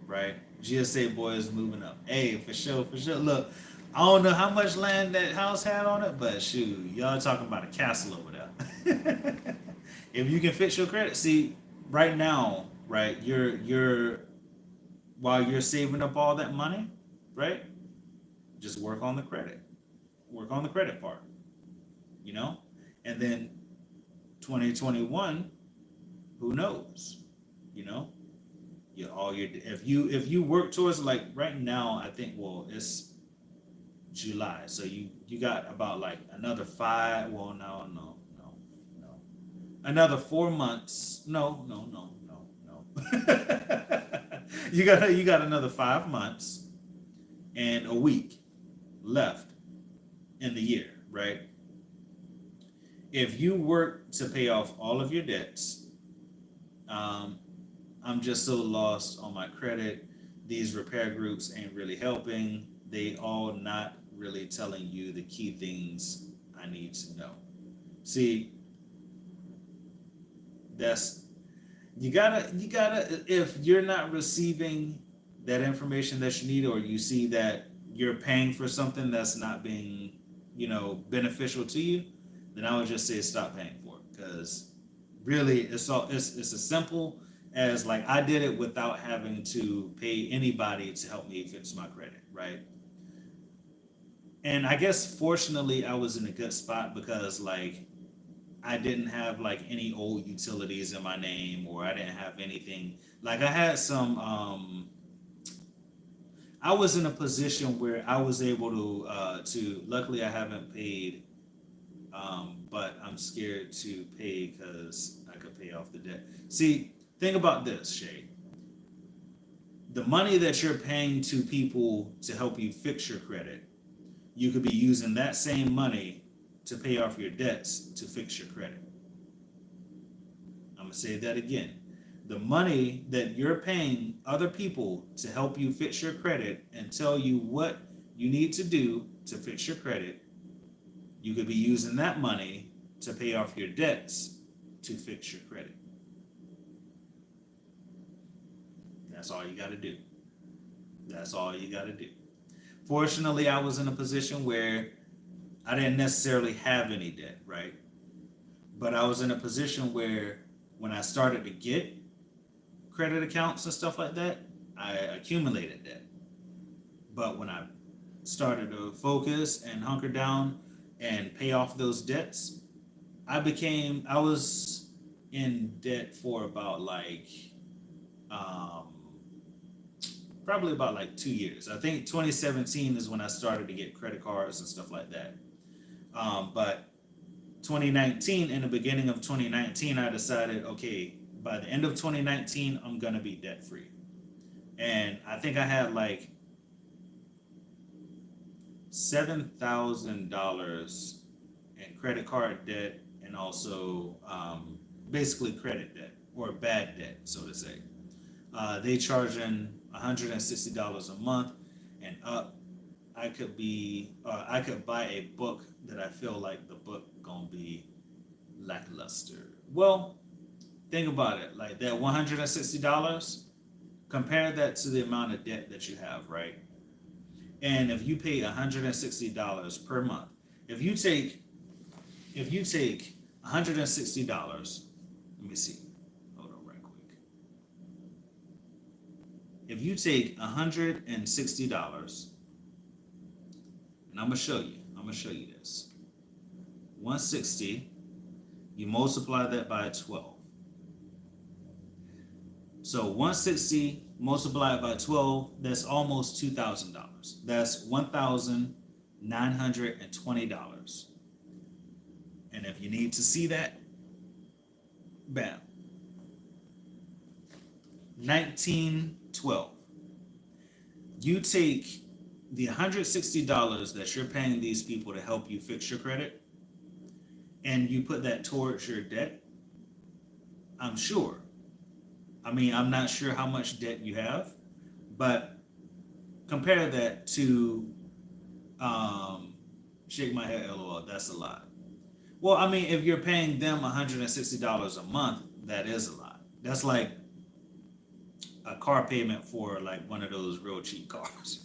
right? GSA boy is moving up. Hey, for sure. Look, I don't know how much land that house had on it, but shoot, y'all talking about a castle over there. If you can fix your credit, see, right now, right, while you're saving up all that money, right, just work on the credit part, and then 2021, who knows, if you work towards, like right now, I think, well, it's July, so you got about like another another 4 months. No. You got another 5 months and a week left in the year, right? If you work to pay off all of your debts, um, I'm just so lost on my credit. These repair groups ain't really helping. They all not really telling you the key things I need to know. See, that's you gotta if you're not receiving that information that you need, or you see that you're paying for something that's not being, beneficial to you, then I would just say stop paying for it. Because really it's as simple as, like, I did it without having to pay anybody to help me fix my credit, right? And I guess fortunately I was in a good spot because, like, I didn't have like any old utilities in my name, or I didn't have anything. Like, I had some I was in a position where I was able to luckily I haven't paid, but I'm scared to pay because I could pay off the debt. See, think about this, Shay. The money that you're paying to people to help you fix your credit, you could be using that same money to pay off your debts to fix your credit. I'm gonna say that again. The money that you're paying other people to help you fix your credit and tell you what you need to do to fix your credit, you could be using that money to pay off your debts to fix your credit. That's all you got to do. That's all you got to do. Fortunately, I was in a position where I didn't necessarily have any debt, right? But I was in a position where when I started to get credit accounts and stuff like that, I accumulated debt. But when I started to focus and hunker down and pay off those debts, I was in debt for about like, um, probably about like 2 years. I think 2017 is when I started to get credit cards and stuff like that. But 2019, in the beginning of 2019, I decided, okay, by the end of 2019, I'm gonna be debt free. And I think I had like $7,000 in credit card debt, and also basically credit debt, or bad debt, so to say. They charging $160 a month and up. I could buy a book that I feel like the book gonna be lackluster. Well, think about it. Like, that $160, compare that to the amount of debt that you have, right? And if you pay $160 per month, if you take $160, let me see. Hold on right quick. If you take $160, and I'm gonna show you this. 160, you multiply that by 12. So 160 multiplied by 12, that's almost $2,000. That's $1,920. And if you need to see that, bam, 1912. You take the $160 that you're paying these people to help you fix your credit, and you put that towards your debt. I'm sure. I mean, I'm not sure how much debt you have, but compare that to, shake my head, LOL, that's a lot. Well, I mean, if you're paying them $160 a month, that is a lot. That's like a car payment for like one of those real cheap cars.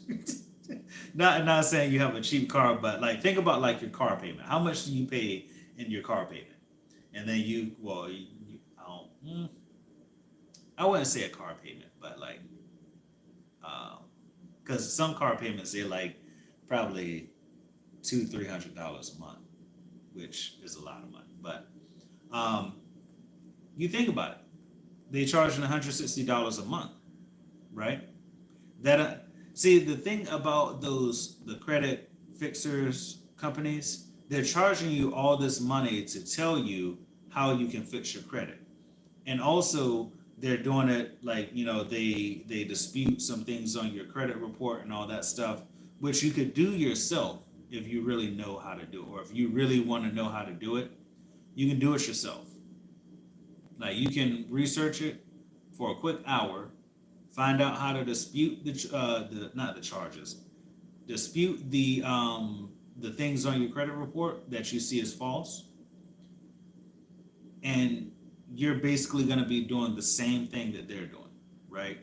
Not saying you have a cheap car, but like, think about like your car payment. How much do you pay in your car payment? And then I don't, I wouldn't say a car payment, but like, because some car payments, they're like probably $200-300 a month, which is a lot of money. But you think about it, they charging $160 a month, right? That See, the thing about the credit fixers companies, they're charging you all this money to tell you how you can fix your credit, and also they're doing it like, they dispute some things on your credit report and all that stuff, which you could do yourself if you really know how to do it, or if you really want to know how to do it, you can do it yourself. Like you can research it for a quick hour, find out how to dispute the not the charges, dispute the things on your credit report that you see as false, and you're basically going to be doing the same thing that they're doing, right?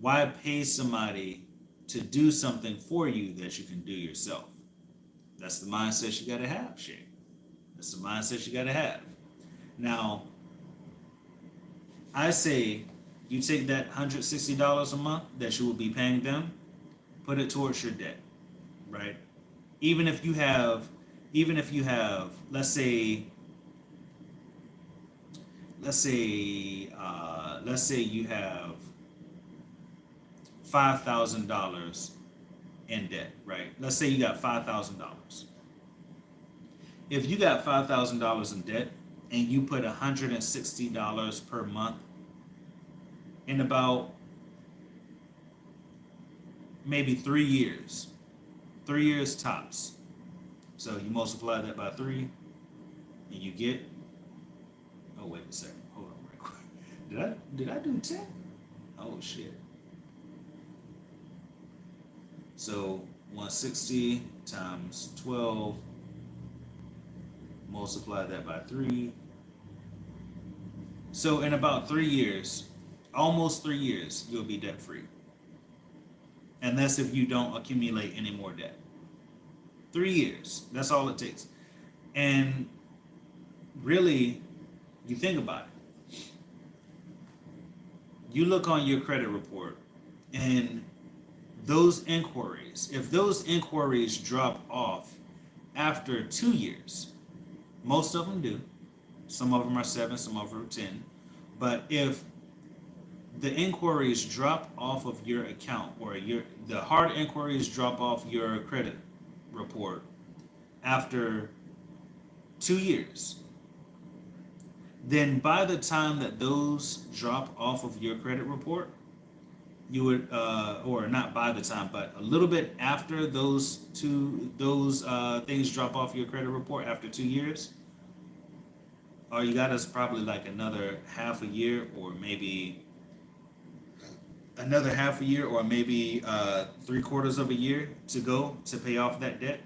Why pay somebody to do something for you that you can do yourself? That's the mindset you got to have, Shay. That's the mindset you got to have. Now, I say you take that $160 a month that you will be paying them, put it towards your debt, right? Even if you have, let's say, you have $5,000 in debt, right? Let's say you got $5,000. If you got $5,000 in debt and you put $160 per month, in about maybe 3 years tops. So you multiply that by 3 and you get, oh wait a second, hold on right quick. Did I do 10? Oh shit. So 160 times 12, multiply that by 3. So in about 3 years, almost 3 years, you'll be debt free. And that's if you don't accumulate any more debt. 3 years, that's all it takes. And really, you think about it. You look on your credit report and those inquiries, if those inquiries drop off after 2 years, most of them do. Some of them are 7, some of them are 10. But if the inquiries drop off of your account, or the hard inquiries drop off your credit report after 2 years, then by the time that those drop off of your credit report, you would, or not by the time, but a little bit after those things drop off your credit report after 2 years, all you got is probably like another half a year, or maybe another half a year, or maybe 3/4 of a year to go to pay off that debt.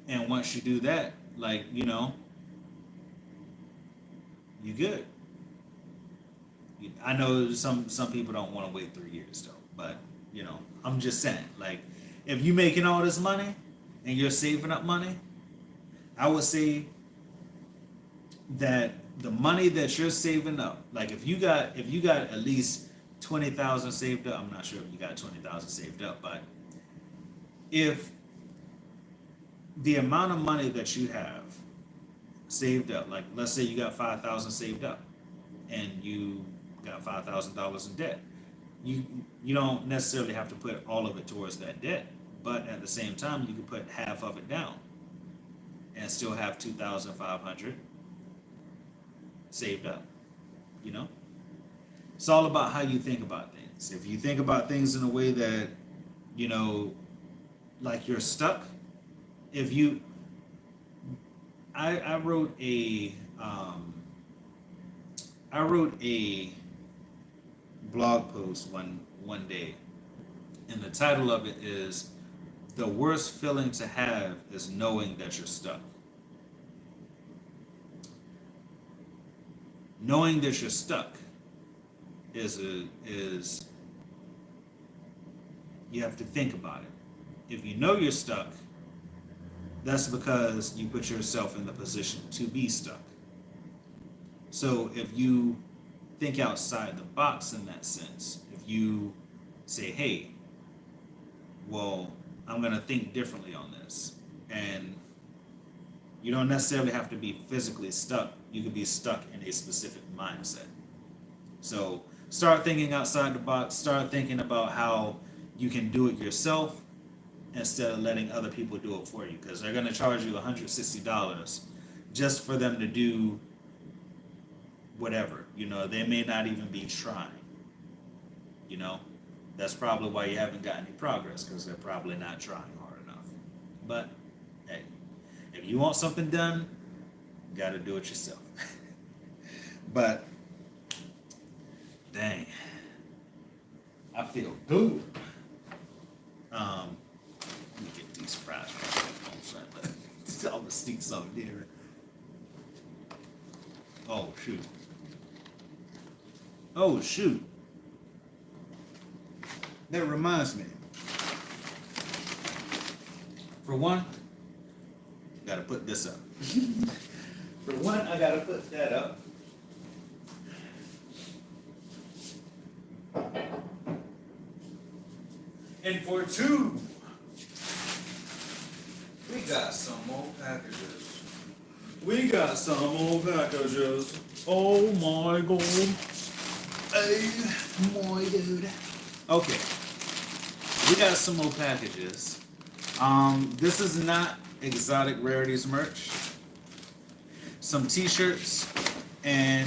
And once you do that, like, you good. I know some people don't want to wait 3 years though, but I'm just saying, like, if you're making all this money and you're saving up money, I would say that the money that you're saving up, like if you got at least 20,000 saved up, I'm not sure if you got 20,000 saved up, but if the amount of money that you have saved up, like let's say you got 5,000 saved up and you got $5,000 in debt, you don't necessarily have to put all of it towards that debt, but at the same time you can put half of it down and still have 2,500 saved up. It's all about how you think about things. If you think about things in a way that like you're stuck, I wrote a blog post one day, and the title of it is "The Worst Feeling to Have is Knowing That You're Stuck." Knowing that you're stuck is you have to think about it. If you know you're stuck, that's because you put yourself in the position to be stuck. So if you think outside the box in that sense, if you say, hey, well, I'm going to think differently on this, and you don't necessarily have to be physically stuck. You can be stuck in a specific mindset. So start thinking outside the box. Start thinking about how you can do it yourself instead of letting other people do it for you, because they're going to charge you $160 just for them to do whatever. They may not even be trying. That's probably why you haven't got any progress, because they're probably not trying hard enough. But hey, if you want something done, you gotta do it yourself. But dang, I feel good. Let me get these fries right. I'm gonna sneak something there. Oh shoot. Oh shoot. That reminds me. For one, gotta put this up. For one, I gotta put that up. And for two, we got some more packages. We got some more packages. Oh my god. Hey, my dude. Okay, we got some more packages. This is not exotic rarities merch. Some t-shirts and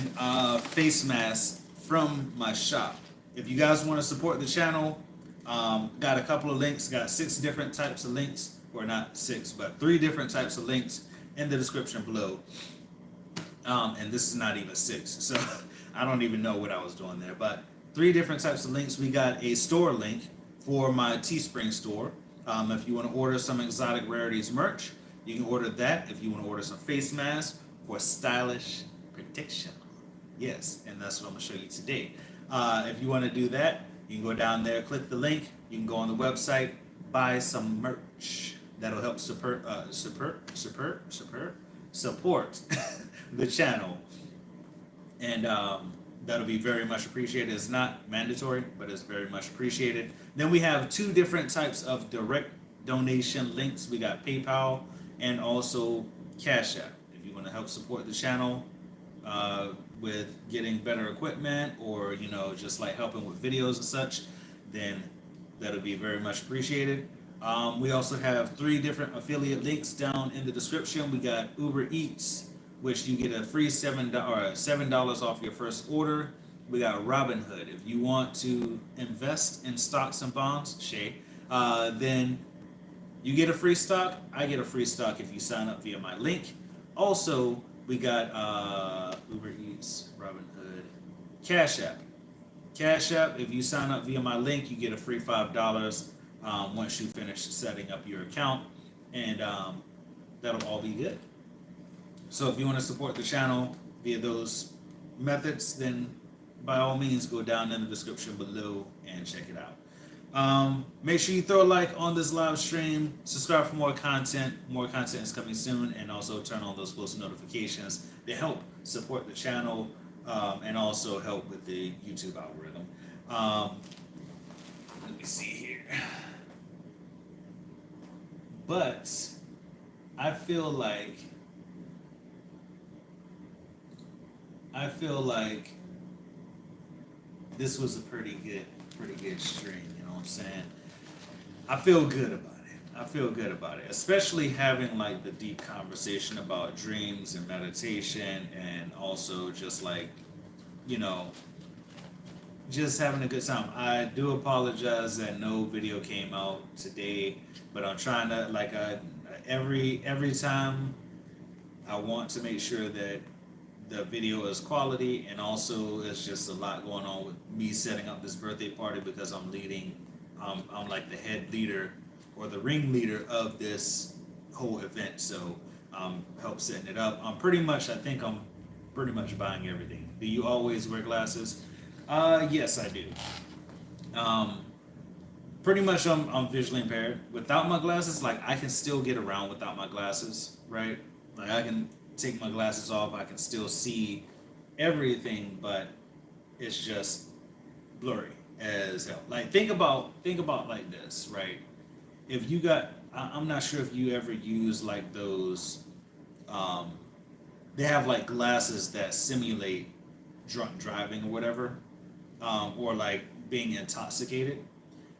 face masks from my shop. If you guys want to support the channel, got a couple of links, got 6 different types of links, or not 6, but 3 different types of links in the description below. And this is not even 6, so I don't even know what I was doing there, but 3 different types of links. We got a store link for my Teespring store. If you want to order some exotic rarities merch, you can order that. If you want to order some face masks for stylish protection, yes, and that's what I'm going to show you today. If you want to do that, you can go down there, click the link. You can go on the website, buy some merch. That'll help support the channel, and that'll be very much appreciated. It's not mandatory, but it's very much appreciated. Then we have 2 different types of direct donation links. We got PayPal and also CashApp. If you want to help support the channel with getting better equipment, or just like helping with videos and such, then that'll be very much appreciated. We also have 3 different affiliate links down in the description. We got Uber Eats, which you get a free $7 off your first order. We got Robinhood. If you want to invest in stocks and bonds, then you get a free stock. I get a free stock if you sign up via my link. Also, we got Uber Eats, Robinhood, CashApp. CashApp, if you sign up via my link, you get a free $5 once you finish setting up your account, and that'll all be good. So if you want to support the channel via those methods, then by all means go down in the description below and check it out. Make sure you throw a like on this live stream, subscribe for more content. More content is coming soon, and also turn on those post notifications to help support the channel and also help with the YouTube algorithm. Let me see here. But I feel like this was a pretty good stream, you know what I'm saying? I feel good about it. Especially having like the deep conversation about dreams and meditation, and also just like, just having a good time. I do apologize that no video came out today, but I'm trying to every time I want to make sure that the video is quality, and also it's just a lot going on with me setting up this birthday party, because I'm leading, I'm like the head leader or the ringleader of this whole event, so help setting it up. I think I'm pretty much buying everything. Do you always wear glasses? Yes, I do. Pretty much I'm visually impaired. Without my glasses, like I can still get around without my glasses, right? Like I can take my glasses off, I can still see everything, but it's just blurry as hell. Like think about like this, right? If you got, I'm not sure if you ever use like those, they have like glasses that simulate drunk driving or whatever, or like being intoxicated.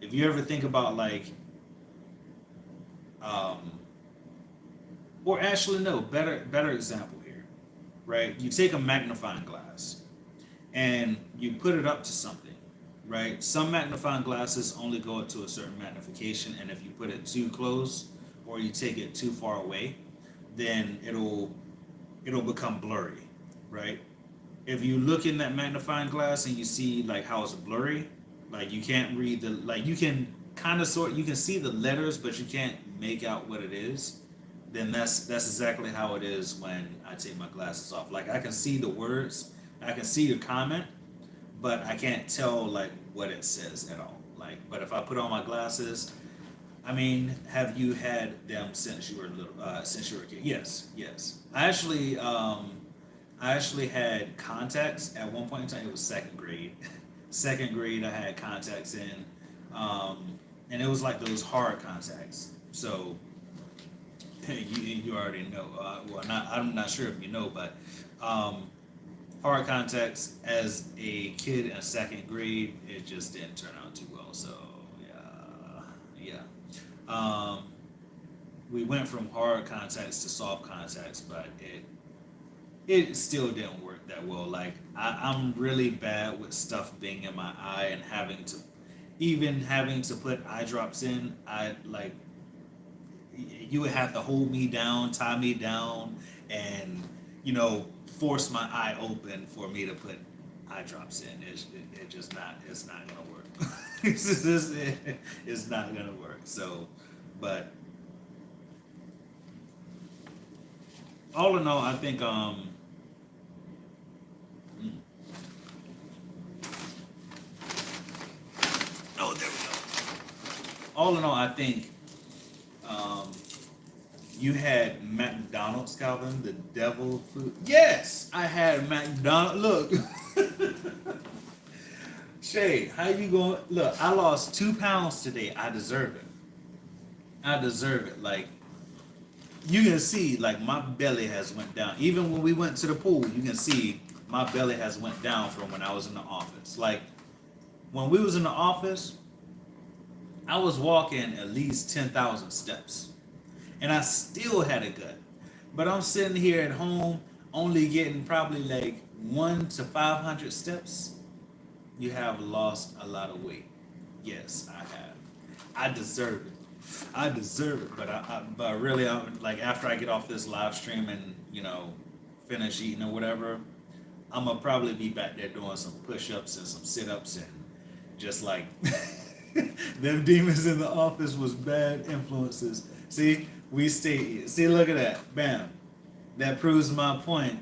If you ever think about like, or actually no, better example here, right? You take a magnifying glass and you put it up to something, right? Some magnifying glasses only go up to a certain magnification, and if you put it too close or you take it too far away, then it'll become blurry, right? If you look in that magnifying glass and you see like how it's blurry, like you can't read the, like you can kind of sort, you can see the letters but you can't make out what it is, then that's exactly how it is when I take my glasses off. Like I can see the words, I can see your comment, but I can't tell like what it says at all. Like, but if I put on my glasses, I mean, have you had them since you were little? Since you were a kid? Yes, yes. I actually had contacts at one point in time. It was second grade. Second grade, I had contacts in, and it was like those hard contacts. So you already know. Well, not, I'm not sure if you know, but hard contacts as a kid in second grade, it just didn't turn out too well. So yeah. We went from hard contacts to soft contacts, but it still didn't work that well. Like I'm really bad with stuff being in my eye and having to put eye drops in. I like you would have to hold me down, tie me down, and force my eye open for me to put eye drops in. It just not. It's not gonna work. It's not gonna work. So, but all in all, I think oh, there we go. All in all, I think you had McDonald's, Calvin, the devil food. Yes, I had McDonald's. Look, Shay, how you going? Look, I lost 2 pounds today. I deserve it. I deserve it. Like you can see, like my belly has went down. Even when we went to the pool, you can see my belly has went down from when I was in the office. Like when we was in the office, I was walking at least 10,000 steps. And I still had a gut. But I'm sitting here at home only getting probably like 1 to 500 steps. You have lost a lot of weight. Yes, I have. I deserve it. I deserve it. But really, like after I get off this live stream and finish eating or whatever, I'm gonna probably be back there doing some push-ups and some sit-ups and just like them demons in the office was bad influences. See, we stay. See, look at that. Bam. That proves my point.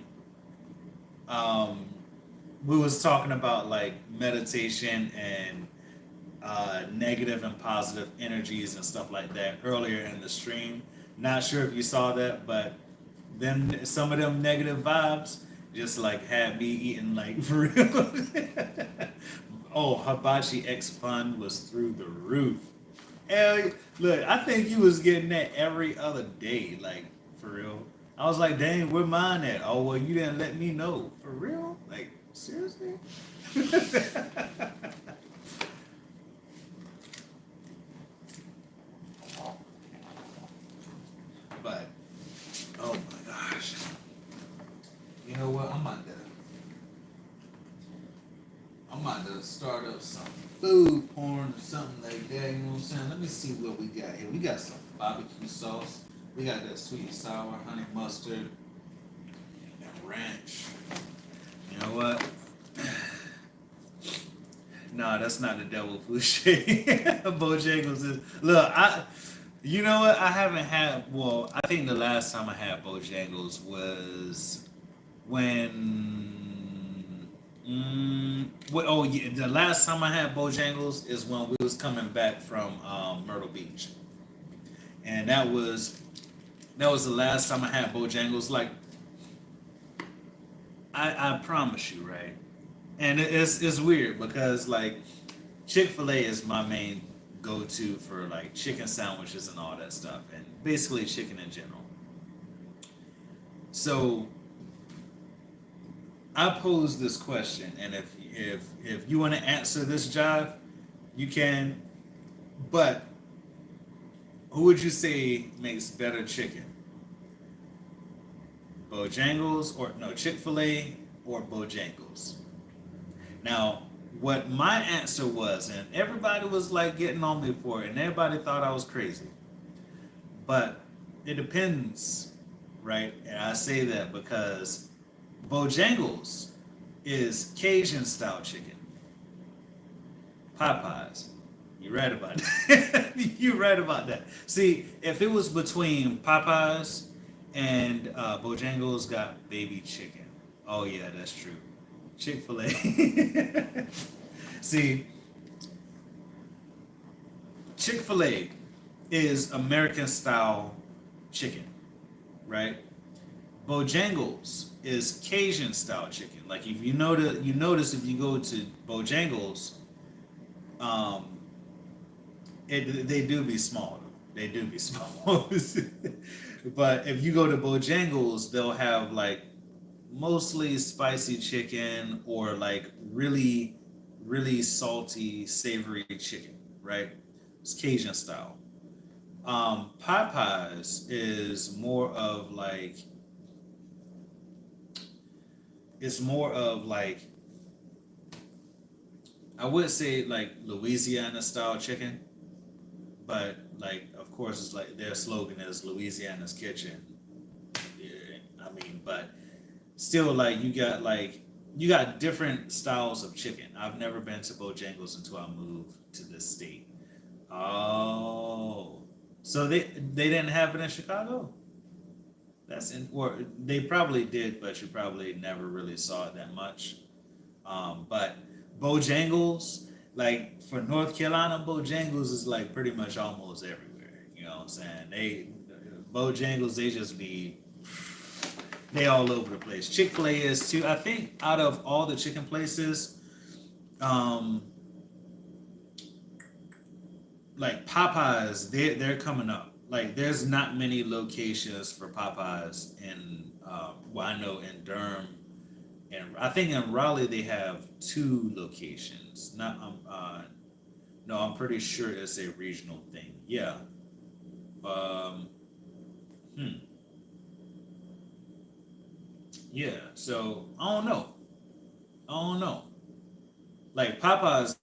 We was talking about like meditation and negative and positive energies and stuff like that earlier in the stream. Not sure if you saw that, but then some of them negative vibes just like had me eating like for real. Oh, Hibachi X Fun was through the roof. Hell, look, I think you was getting that every other day, like for real. I was like, dang, where mine at? Oh, well, you didn't let me know. For real? Like, seriously? But, oh my gosh. You know what? I'm about to start up some food porn or something like that. You know what I'm saying? Let me see what we got here. We got some barbecue sauce. We got that sweet and sour, honey mustard, and ranch. You know what? No, that's not the devil food shake. Bojangles is. Look, you know what? I haven't had. Well, I think the last time I had Bojangles was when. Oh yeah, the last time I had Bojangles is when we was coming back from Myrtle Beach, and that was the last time I had Bojangles. Like, I promise you, right? And it's weird because like Chick-fil-A is my main go-to for like chicken sandwiches and all that stuff, and basically chicken in general. So I pose this question, and if you want to answer this, Jive, you can. But who would you say makes better chicken? Bojangles or no Chick-fil-A or Bojangles? Now, what my answer was, and everybody was like getting on me for it, and everybody thought I was crazy. But it depends, right? And I say that because Bojangles is Cajun style chicken. Popeyes, you're right about that. You're right about that. See, if it was between Popeyes and Bojangles got baby chicken, oh yeah, that's true. Chick-fil-A. See, Chick-fil-A is American style chicken, right? Bojangles is Cajun style chicken. Like if you notice if you go to Bojangles, um, they do be small. They do be small. But if you go to Bojangles, they'll have like mostly spicy chicken or like really, really salty, savory chicken, right? It's Cajun style. Popeyes is more of like it's more of like I would say like Louisiana style chicken, but like of course it's like their slogan is Louisiana's kitchen. Yeah, I mean, but still like you got different styles of chicken. I've never been to Bojangles until I moved to this state. Oh, so they didn't have it in Chicago? That's in or they probably did, but you probably never really saw it that much. But Bojangles, like for North Carolina, Bojangles is like pretty much almost everywhere. You know what I'm saying? Bojangles, they all over the place. Chick-fil-A is too. I think out of all the chicken places, um, like Popeyes, they're coming up. Like there's not many locations for Popeyes in well, I know in Durham and I think in Raleigh they have two locations. Not no, I'm pretty sure it's a regional thing. Yeah. Um, hmm. Yeah. So I don't know. I don't know. Like Popeyes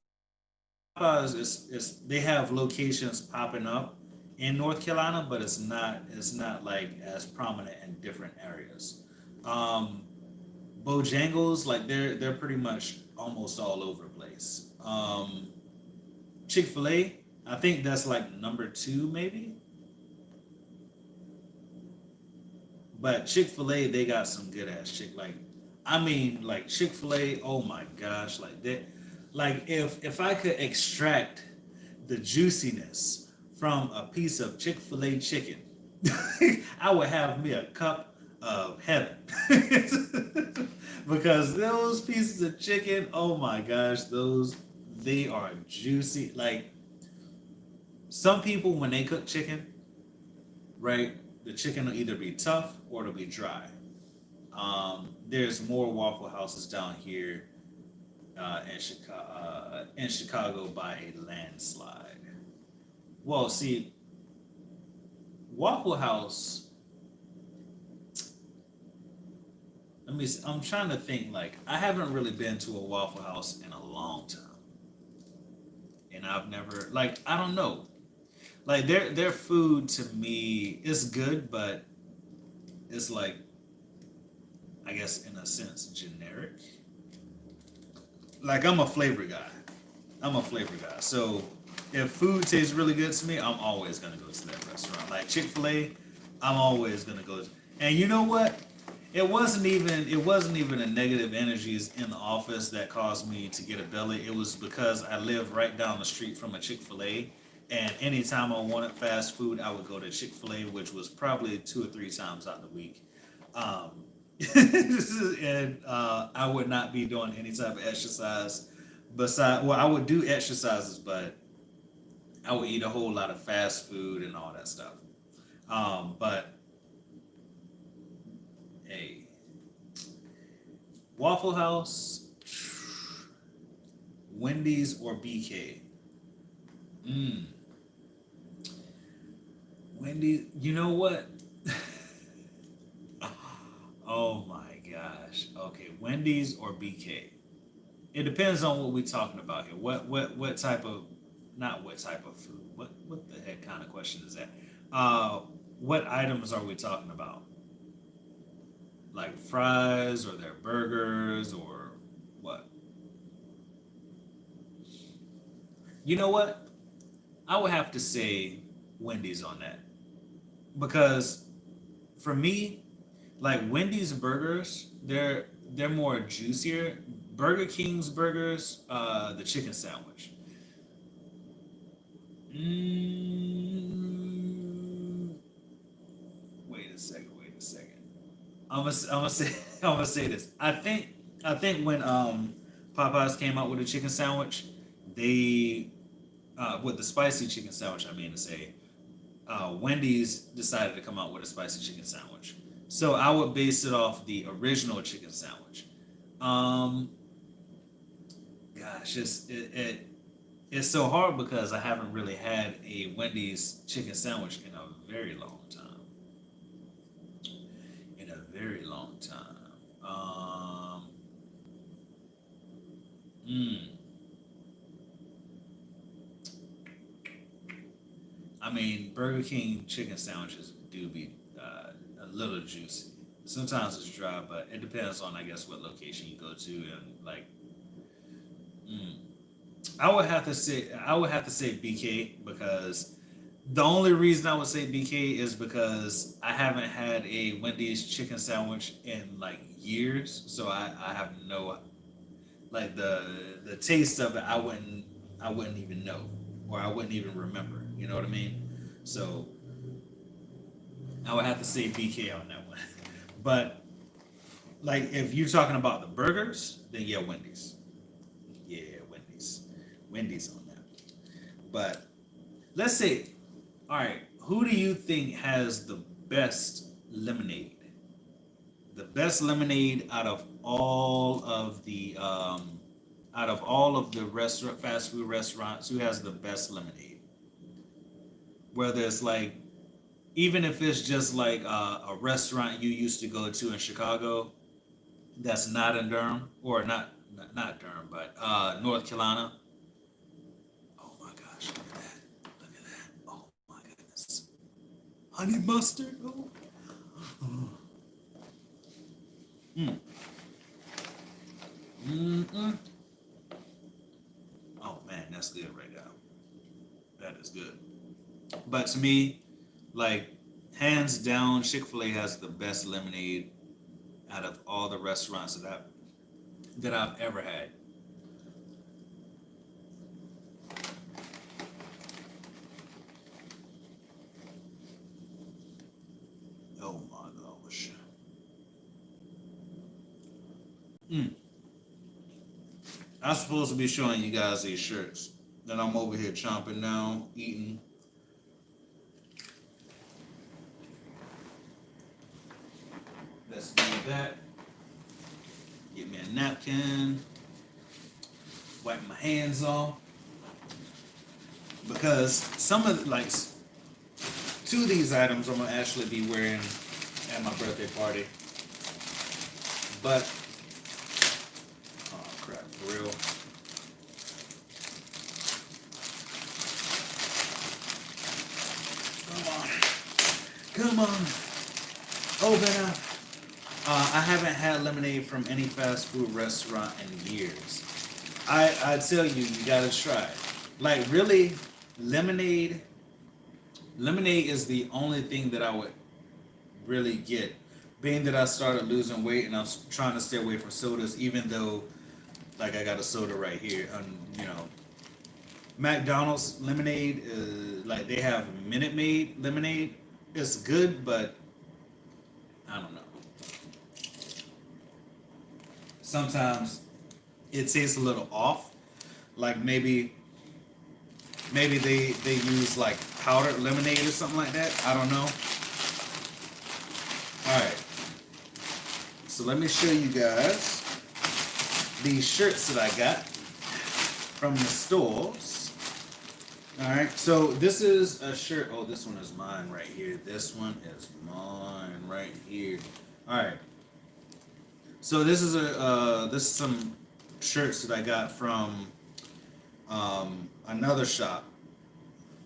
is they have locations popping up in North Carolina, but it's not like as prominent in different areas. Um, Bojangles, like they're pretty much almost all over the place. Chick-fil-A, I think that's like number two maybe, but Chick-fil-A they got some good ass chick. Like, I mean, like Chick-fil-A, oh my gosh, like that, like if I could extract the juiciness from a piece of Chick-fil-A chicken, I would have me a cup of heaven. Because those pieces of chicken, oh my gosh, those they are juicy. Like some people when they cook chicken, right, the chicken will either be tough or it'll be dry. There's more Waffle Houses down here in Chicago by a landslide. Well, see, Waffle House. Let me. See, I'm trying to think. Like, I haven't really been to a Waffle House in a long time, and I've never like. I don't know. Like their food to me is good, but it's like I guess in a sense generic. Like I'm a flavor guy. I'm a flavor guy. So if food tastes really good to me, I'm always gonna go to that restaurant. Like Chick-fil-A, I'm always gonna go. And you know what? It wasn't even a negative energies in the office that caused me to get a belly. It was because I live right down the street from a Chick-fil-A. And anytime I wanted fast food, I would go to Chick-fil-A, which was probably 2 or 3 times out of the week. Um, and I would not be doing any type of exercise. Well, I would do exercises, but I would eat a whole lot of fast food and all that stuff. But hey, Waffle House, Wendy's, or BK. Mm, Wendy's. You know what? Oh my gosh. Okay, Wendy's or BK. It depends on what we're talking about here. What type of not what type of food. What the heck kind of question is that? what items are we talking about? Like fries or their burgers or what? You know what? I would have to say Wendy's on that because for me, like Wendy's burgers, they're more juicier. Burger King's burgers, the chicken sandwich. Mm, wait a second. Wait a second. I'm gonna say I'm gonna say this. I think when Popeyes came out with a chicken sandwich, they with the spicy chicken sandwich. I mean to say, Wendy's decided to come out with a spicy chicken sandwich. So I would base it off the original chicken sandwich. Um, Gosh, it's so hard because I haven't really had a Wendy's chicken sandwich in a very long time. In a very long time. Mm, I mean, Burger King chicken sandwiches do be a little juicy. Sometimes it's dry, but it depends on, I guess, what location you go to and like. Mm, I would have to say BK because the only reason I would say BK is because I haven't had a Wendy's chicken sandwich in like years, so I have no like the taste of it. I wouldn't even know or I wouldn't even remember. You know what I mean? So I would have to say BK on that one. But like if you're talking about the burgers, then yeah, Wendy's. Yeah, Wendy's. Wendy's on that. But let's say, all right, who do you think has the best lemonade? The best lemonade out of all of the restaurant fast food restaurants, who has the best lemonade? Whether it's like even if it's just like a restaurant you used to go to in Chicago that's not in Durham or not Durham, but North Carolina. Oh my gosh, look at that! Look at that! Oh my goodness, honey mustard. Oh. Mm. Mm-mm. Oh man, that's good right now. That is good. But to me, like hands down, Chick-fil-A has the best lemonade out of all the restaurants that I've ever had. Oh my gosh. Mm. I'm supposed to be showing you guys these shirts. Then I'm over here chomping now, eating. Let's do that. Get me a napkin. Wipe my hands off. Because some of like two of these items I'm gonna actually be wearing at my birthday party. But oh crap, for real. Come on. Open up. I haven't had lemonade from any fast food restaurant in years. I tell you, you gotta try it. Like really, lemonade. Lemonade is the only thing that I would really get. Being that I started losing weight and I'm trying to stay away from sodas, even though like I got a soda right here, and McDonald's lemonade, like they have Minute Maid lemonade. It's good, but I don't know. Sometimes it tastes a little off. Like maybe they use like powdered lemonade or something like that. I don't know. All right. So let me show you guys these shirts that I got from the stores. All right. So this is a shirt. Oh, this one is mine right here. This one is mine right here. All right. So this is some shirts that I got from another shop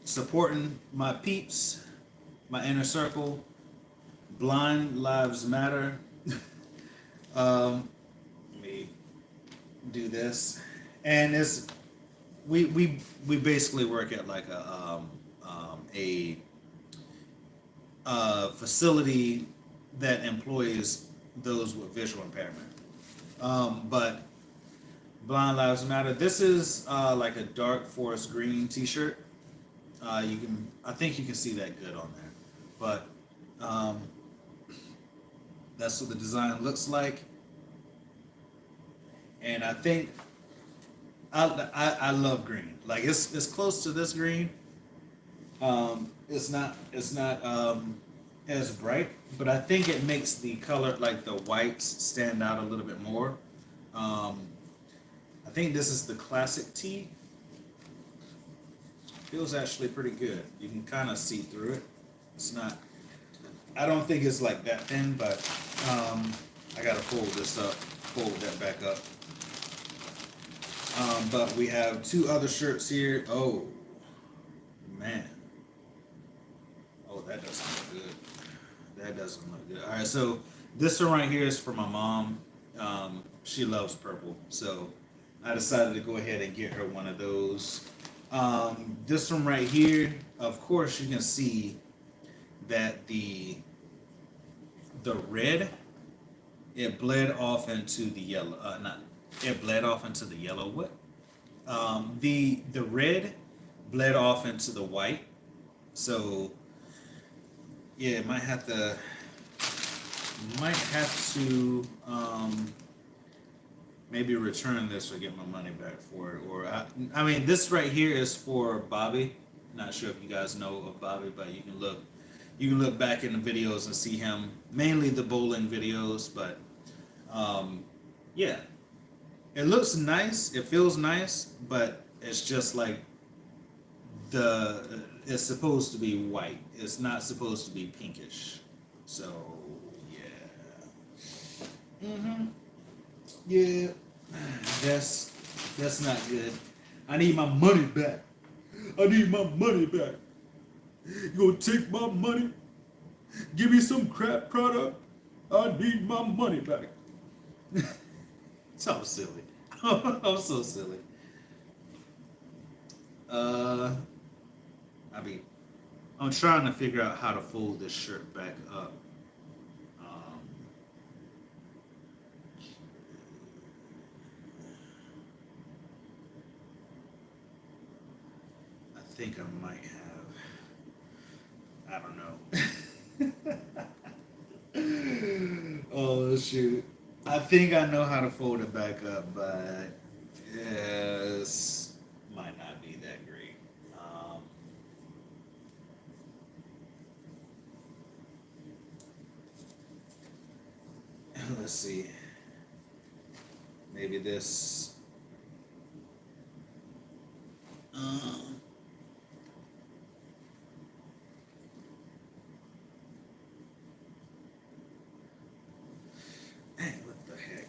supporting my peeps my inner circle. Blind Lives Matter. Let me do this, and it's we basically work at like a facility that employs those with visual impairment. But Blind Lives Matter. This is like a dark forest green T-shirt. I think you can see that good on there, but that's what the design looks like. And I think I love green. Like it's close to this green. It's not as bright, but I think it makes the color, like the whites, stand out a little bit more. I think this is the classic tee. Feels actually pretty good. You can kind of see through it. It's not. I don't think it's like that thin, but I gotta fold this up, fold that back up. But we have two other shirts here. Oh man. Oh, that doesn't look good. That doesn't look good. All right, so this one right here is for my mom. She loves purple, so I decided to go ahead and get her one of those. This one right here, of course, you can see that the red, it bled off into the yellow. It bled off into the yellow. What? The red bled off into the white. So yeah, might have to maybe return this or get my money back for it. Or I mean, this right here is for Bobby. Not sure if you guys know of Bobby, but you can look back in the videos and see him, mainly the bowling videos. But yeah, it looks nice, it feels nice, but it's just like it's supposed to be white. It's not supposed to be pinkish. So yeah. Yeah, that's not good. I need my money back. I need my money back. You gonna take my money? Give me some crap product? I need my money back. So silly. I'm so silly. I'm trying to figure out how to fold this shirt back up. I think I might have. I don't know. Oh shoot. I think I know how to fold it back up, but yes, might not be that great. Let's see. Maybe this. Hey, what the heck?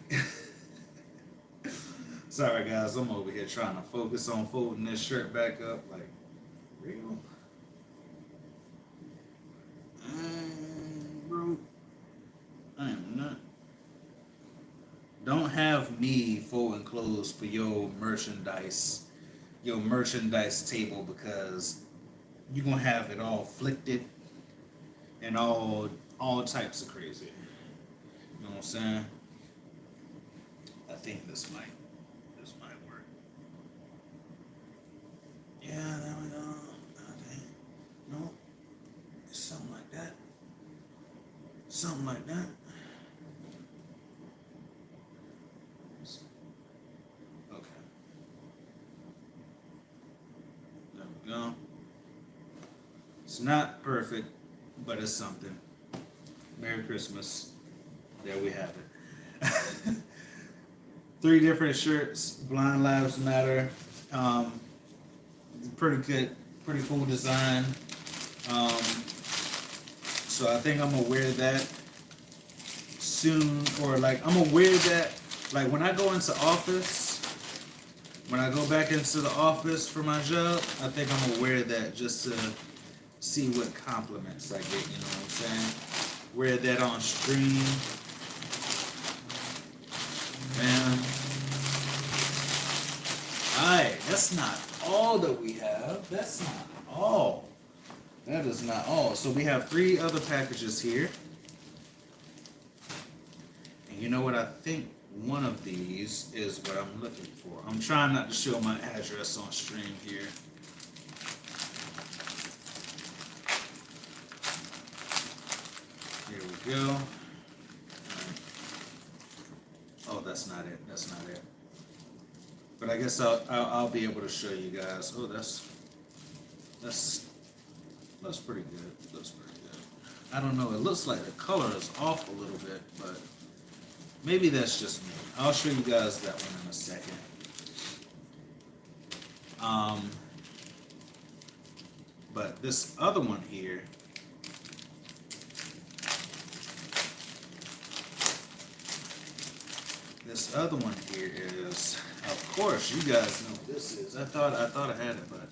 Sorry guys, I'm over here trying to focus on folding this shirt back up. Like, real? Bro, I am not. Don't have me folding clothes for your merchandise table, because you're gonna have it all flicked and all types of crazy. You know what I'm saying? I think this might work. Yeah, there we go. Okay. No. Something like that. Something like that. Okay. There we go. It's not perfect, but it's something. Merry Christmas. There we have it. 3 different shirts. Blind Lives Matter. Pretty good, pretty cool design. So I think I'm gonna wear that soon, or like I'm gonna wear that like when I go into office. When I go back into the office for my job, I think I'm gonna wear that just see what compliments I get, you know what I'm saying? Wear that on stream. Man. Alright, that's not all that we have. That's not all. That is not all. So we have 3 other packages here. And you know what? I think one of these is what I'm looking for. I'm trying not to show my address on stream here. Here we go. Oh, that's not it. That's not it. But I guess I'll be able to show you guys. Oh, that's pretty good. Looks pretty good. I don't know. It looks like the color is off a little bit, but maybe that's just me. I'll show you guys that one in a second. But this other one here, is, of course, you guys know what this is. I thought I had it, but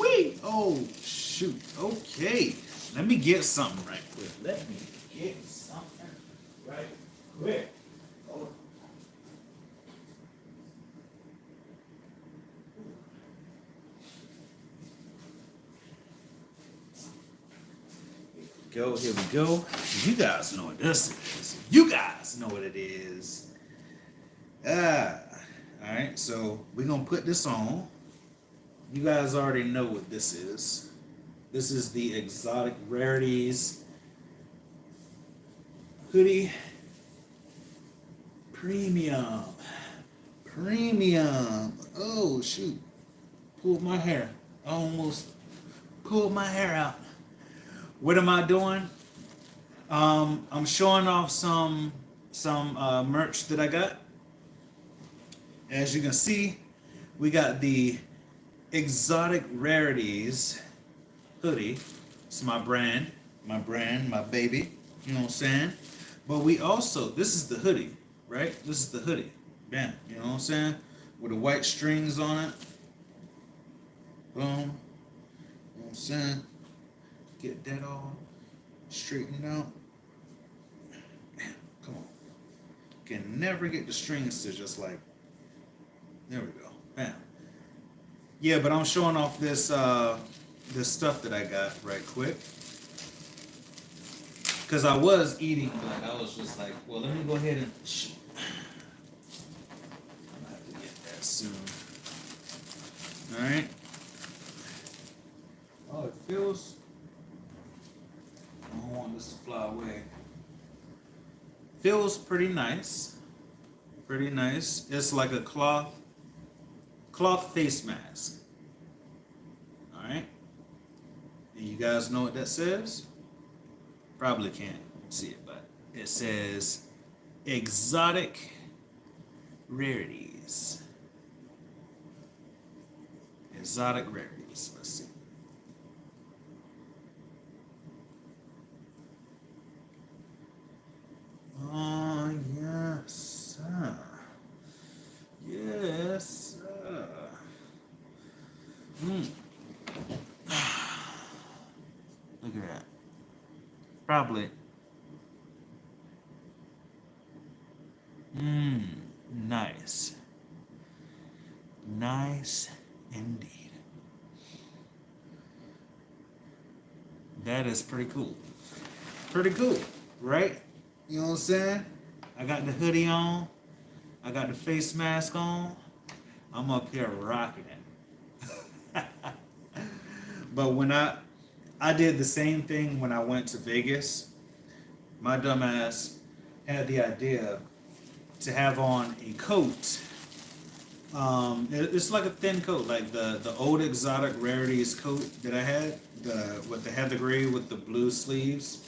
wait. Oh shoot. Okay. Let me get something right quick. Let me get something right quick. Oh. Here we go. You guys know what this is. You guys know what it is. Alright, so we're gonna put this on. You guys already know what this is. This is the Exotic Rarities hoodie. Premium. Oh shoot. Pulled my hair. I almost pulled my hair out. What am I doing? I'm showing off some merch that I got. As you can see, we got the Exotic Rarities hoodie. It's my brand, my baby. You know what I'm saying? But we also, this is the hoodie, right? This is the hoodie. Bam. You know what I'm saying? With the white strings on it. Boom. You know what I'm saying? Get that all straightened out. Man, come on. Can never get the strings to just like, there we go. Bam. Yeah, but I'm showing off this this stuff that I got right quick. Because I was eating, but I was just like, well, let me go ahead and I'm gonna have to get that soon. Alright. Oh, it feels, I don't want this to fly away. Feels pretty nice. Pretty nice. It's like a cloth face mask. Alright. And you guys know what that says? Probably can't see it, but it says Exotic Rarities. Exotic Rarities. Let's see. Oh, yes, sir. Yes, sir. Look at that. Probably. Nice. Nice indeed. That is pretty cool. Pretty cool, right? You know what I'm saying? I got the hoodie on. I got the face mask on. I'm up here rocking it. But when I did the same thing when I went to Vegas. My dumbass had the idea to have on a coat. It's like a thin coat, like the old Exotic Rarities coat that I had, with the heather gray with the blue sleeves.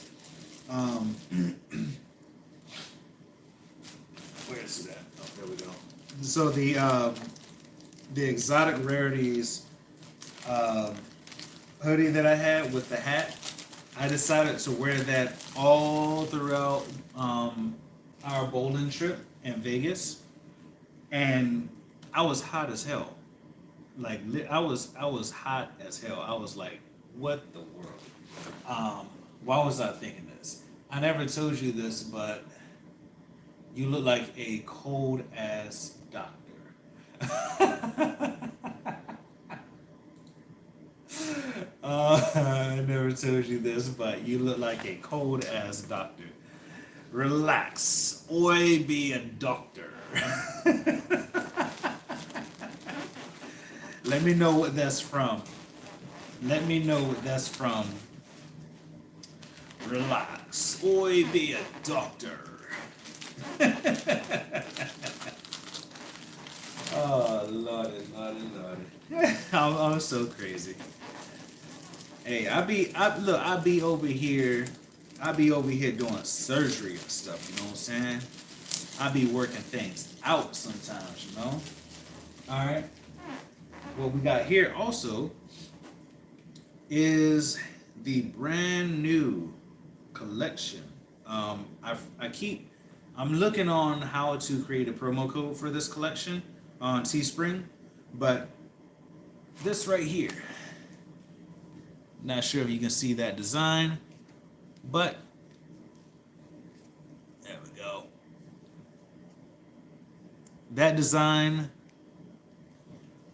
Where is it at? Oh, there we go. So the Exotic Rarities hoodie that I had with the hat, I decided to wear that all throughout our bowling trip in Vegas, and I was hot as hell. like I was hot as hell. I was like, what the world? Why was I thinking this? I never told you this, but you look like a cold ass doctor. I never told you this, but you look like a cold ass doctor. Relax. Oi, be a doctor. Let me know what that's from. Let me know what that's from. Relax. Oi, be a doctor. Oh, lordy, lordy, lordy. I'm so crazy. Hey, I be over here doing surgery and stuff, you know what I'm saying? I be working things out sometimes, you know? Alright. What we got here also is the brand new collection. I'm looking on how to create a promo code for this collection on Teespring, but this right here, not sure if you can see that design, but there we go. That design,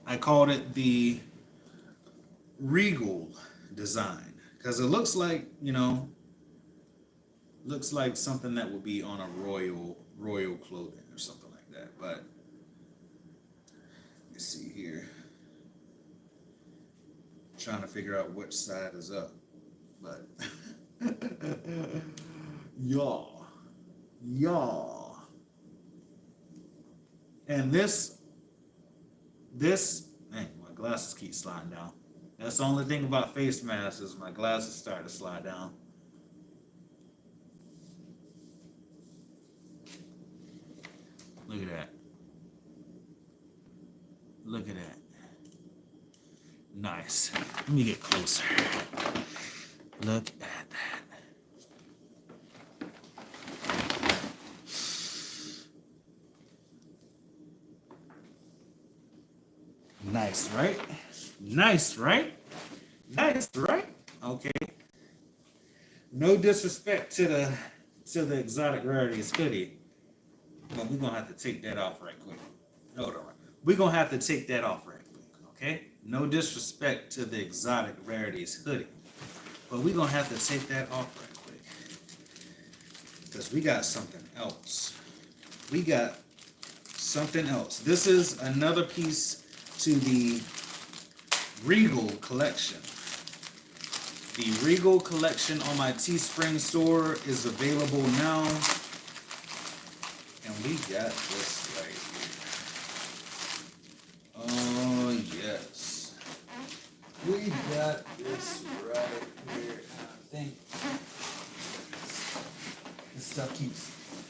I called it the Regal design because it looks like, looks like something that would be on a royal clothing or something like that. But let's see here. Trying to figure out which side is up, but y'all, and this, man, my glasses keep sliding down. That's the only thing about face masks is my glasses start to slide down. Look at that. Look at that. Nice. Let me get closer. Look at that. Nice, right? Nice, right? Nice, right? Okay. No disrespect to the exotic rarities hoodie, but we're gonna have to take that off right quick. Hold on. We're gonna have to take that off right quick, okay? No disrespect to the exotic rarities hoodie, but we're gonna have to take that off right quick. Because we got something else. We got something else. This is another piece to the Regal collection. The Regal collection on my Teespring store is available now. And we got this right here. Oh, yes. We got this right here. I think this stuff keeps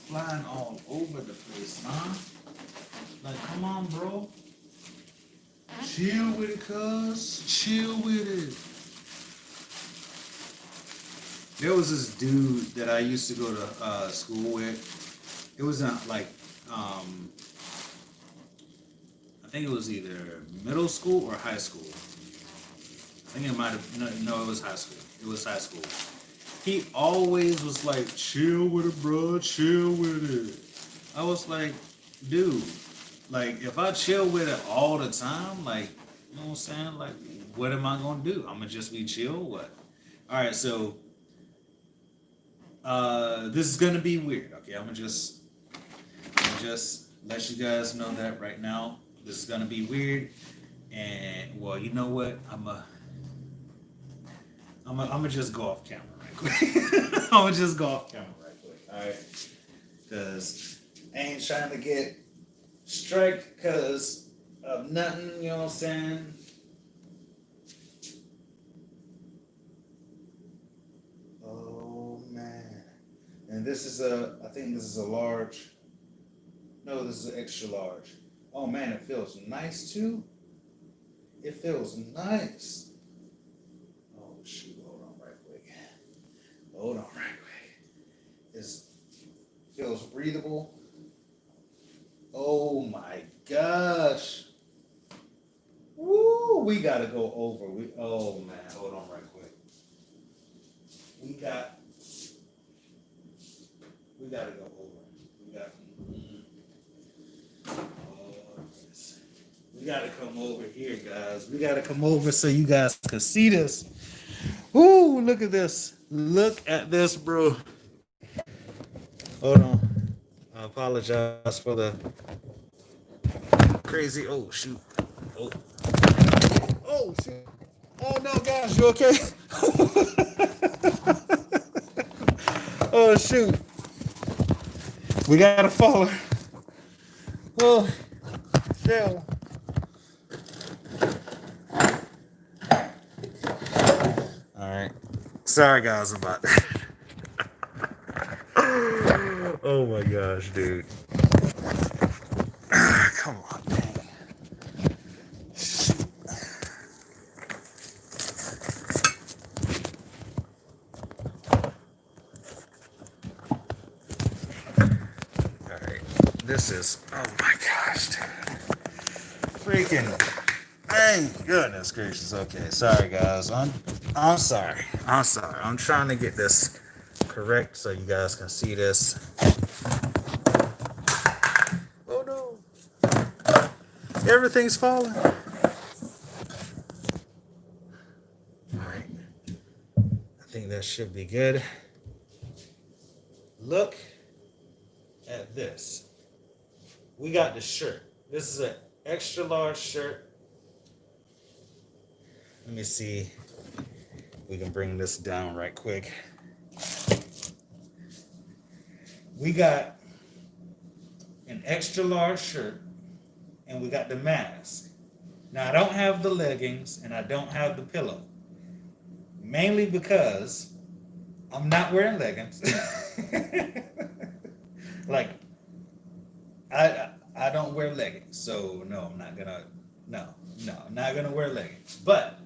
flying all over the place, huh? Like, come on, bro. Chill with it, cuz. Chill with it. There was this dude that I used to go to school with. It was not like, I think it was either middle school or high school. I think it might have, no, it was high school. It was high school. He always was like, chill with it, bro, chill with it. I was like, dude, like, if I chill with it all the time, like, you know what I'm saying? Like, what am I gonna do? I'm gonna just be chill? What? All right, so this is gonna be weird. Okay, I'm gonna just let you guys know that right now. This is gonna be weird, and well, you know what? I'm gonna just go off camera right quick. I'm gonna just go off camera right quick. All right, because I ain't trying to get striked because of nothing. You know what I'm saying? And this is I think this is a large. No, this is an extra large. Oh man, it feels nice too. It feels nice. Oh shoot, hold on right quick. Hold on right quick. It feels breathable. Oh my gosh. Woo! gotta go over. Oh man, hold on right quick. We got we gotta go over. We got oh, yes. We gotta come over here, guys. We gotta come over so you guys can see this. Ooh, look at this. Look at this, bro. Hold on. I apologize for the crazy. Oh shoot. Oh. Oh shoot. Oh no, guys, you okay? Oh shoot. We gotta follow. Oh, yeah. All right. Sorry, guys, about that. Oh my gosh, dude. Come on, dang. All right. This is. Oh my gosh, dude. Freaking. Thank goodness gracious. Okay, sorry guys. I'm sorry. I'm sorry. I'm trying to get this correct so you guys can see this. Oh no. Everything's falling. All right. I think that should be good. Look at this. We got the shirt. This is an extra large shirt. Let me see if we can bring this down right quick. We got an extra large shirt and we got the mask. Now I don't have the leggings and I don't have the pillow. Mainly because I'm not wearing leggings. Like I don't wear leggings. So no, I'm not gonna I'm not gonna wear leggings. But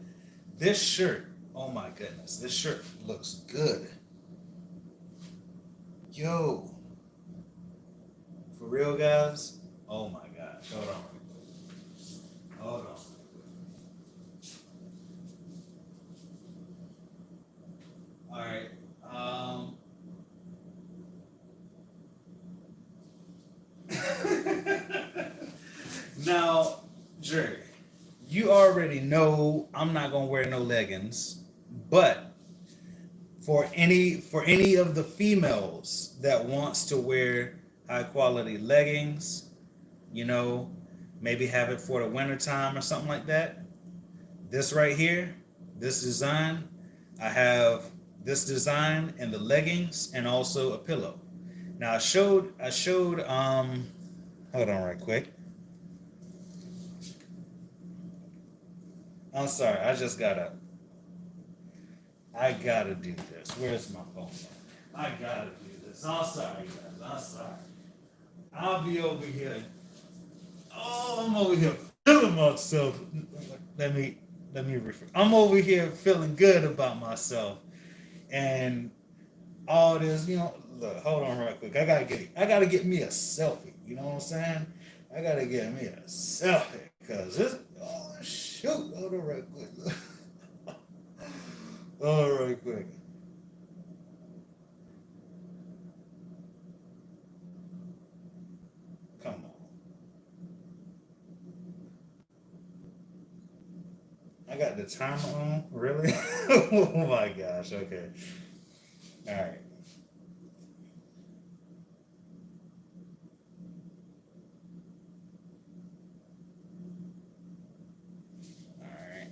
this shirt, oh my goodness, this shirt looks good. Yo, for real, guys? Oh my gosh, hold on. Hold on. All right. Now, Jerry, you already know I'm not gonna wear no leggings, but for any of the females that wants to wear high quality leggings, you know, maybe have it for the winter time or something like that. This right here, this design, I have this design in the leggings and also a pillow. Now I showed hold on right quick. I'm sorry, I gotta do this. Where's my phone? I gotta do this. I'm sorry, guys. I'm sorry. I'll be over here. Oh, I'm over here feeling myself. Let me refer. I'm over here feeling good about myself, and all this. Look, hold on right quick. I gotta get me a selfie. You know what I'm saying? I gotta get me a selfie because this. Oh shoot! Hold on right quick. All right, quick. Come on. I got the timer on. Really? Oh my gosh. Okay. All right. All right.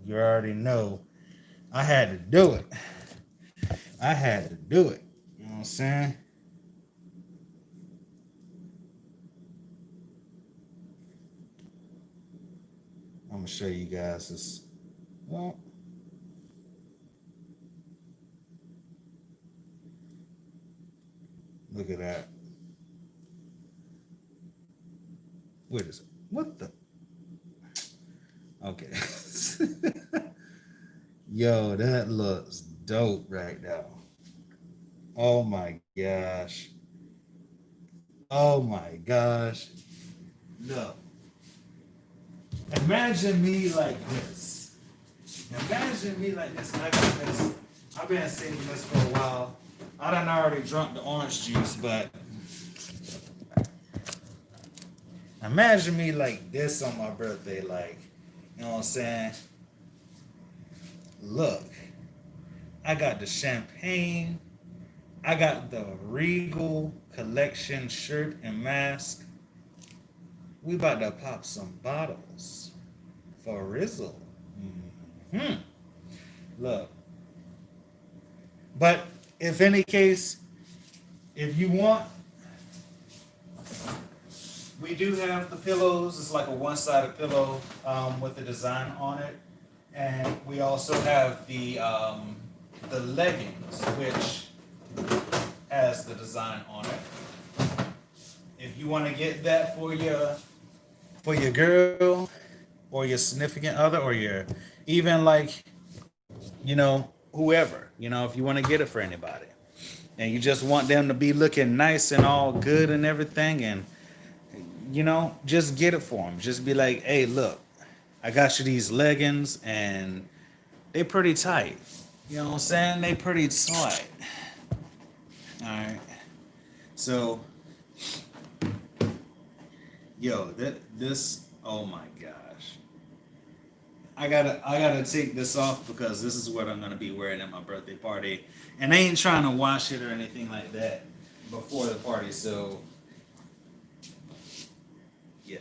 You already know I had to do it. I had to do it. You know what I'm saying? I'm gonna show you guys this. Well, look at that. Wait a second. What the? Okay. Yo, that looks dope right now. Oh my gosh. Oh my gosh. Look. Imagine me like this. Imagine me like this. I got this. I've been saving this for a while. I done already drunk the orange juice, but imagine me like this on my birthday. Like, you know what I'm saying? Look, I got the champagne. I got the Regal collection shirt and mask. We about to pop some bottles for Rizzle. Hmm. Look, but if any case, if you want, we do have the pillows. It's like a one-sided pillow with a design on it, and we also have the leggings, which has the design on it. If you want to get that for your girl or your significant other or your even like whoever, if you want to get it for anybody and you just want them to be looking nice and all good and everything, and just get it for them. Just be like, hey, look, I got you these leggings and they pretty tight. You know what I'm saying? They pretty tight. All right. So, this, oh my gosh. I gotta take this off because this is what I'm gonna be wearing at my birthday party. And I ain't trying to wash it or anything like that before the party, so yeah.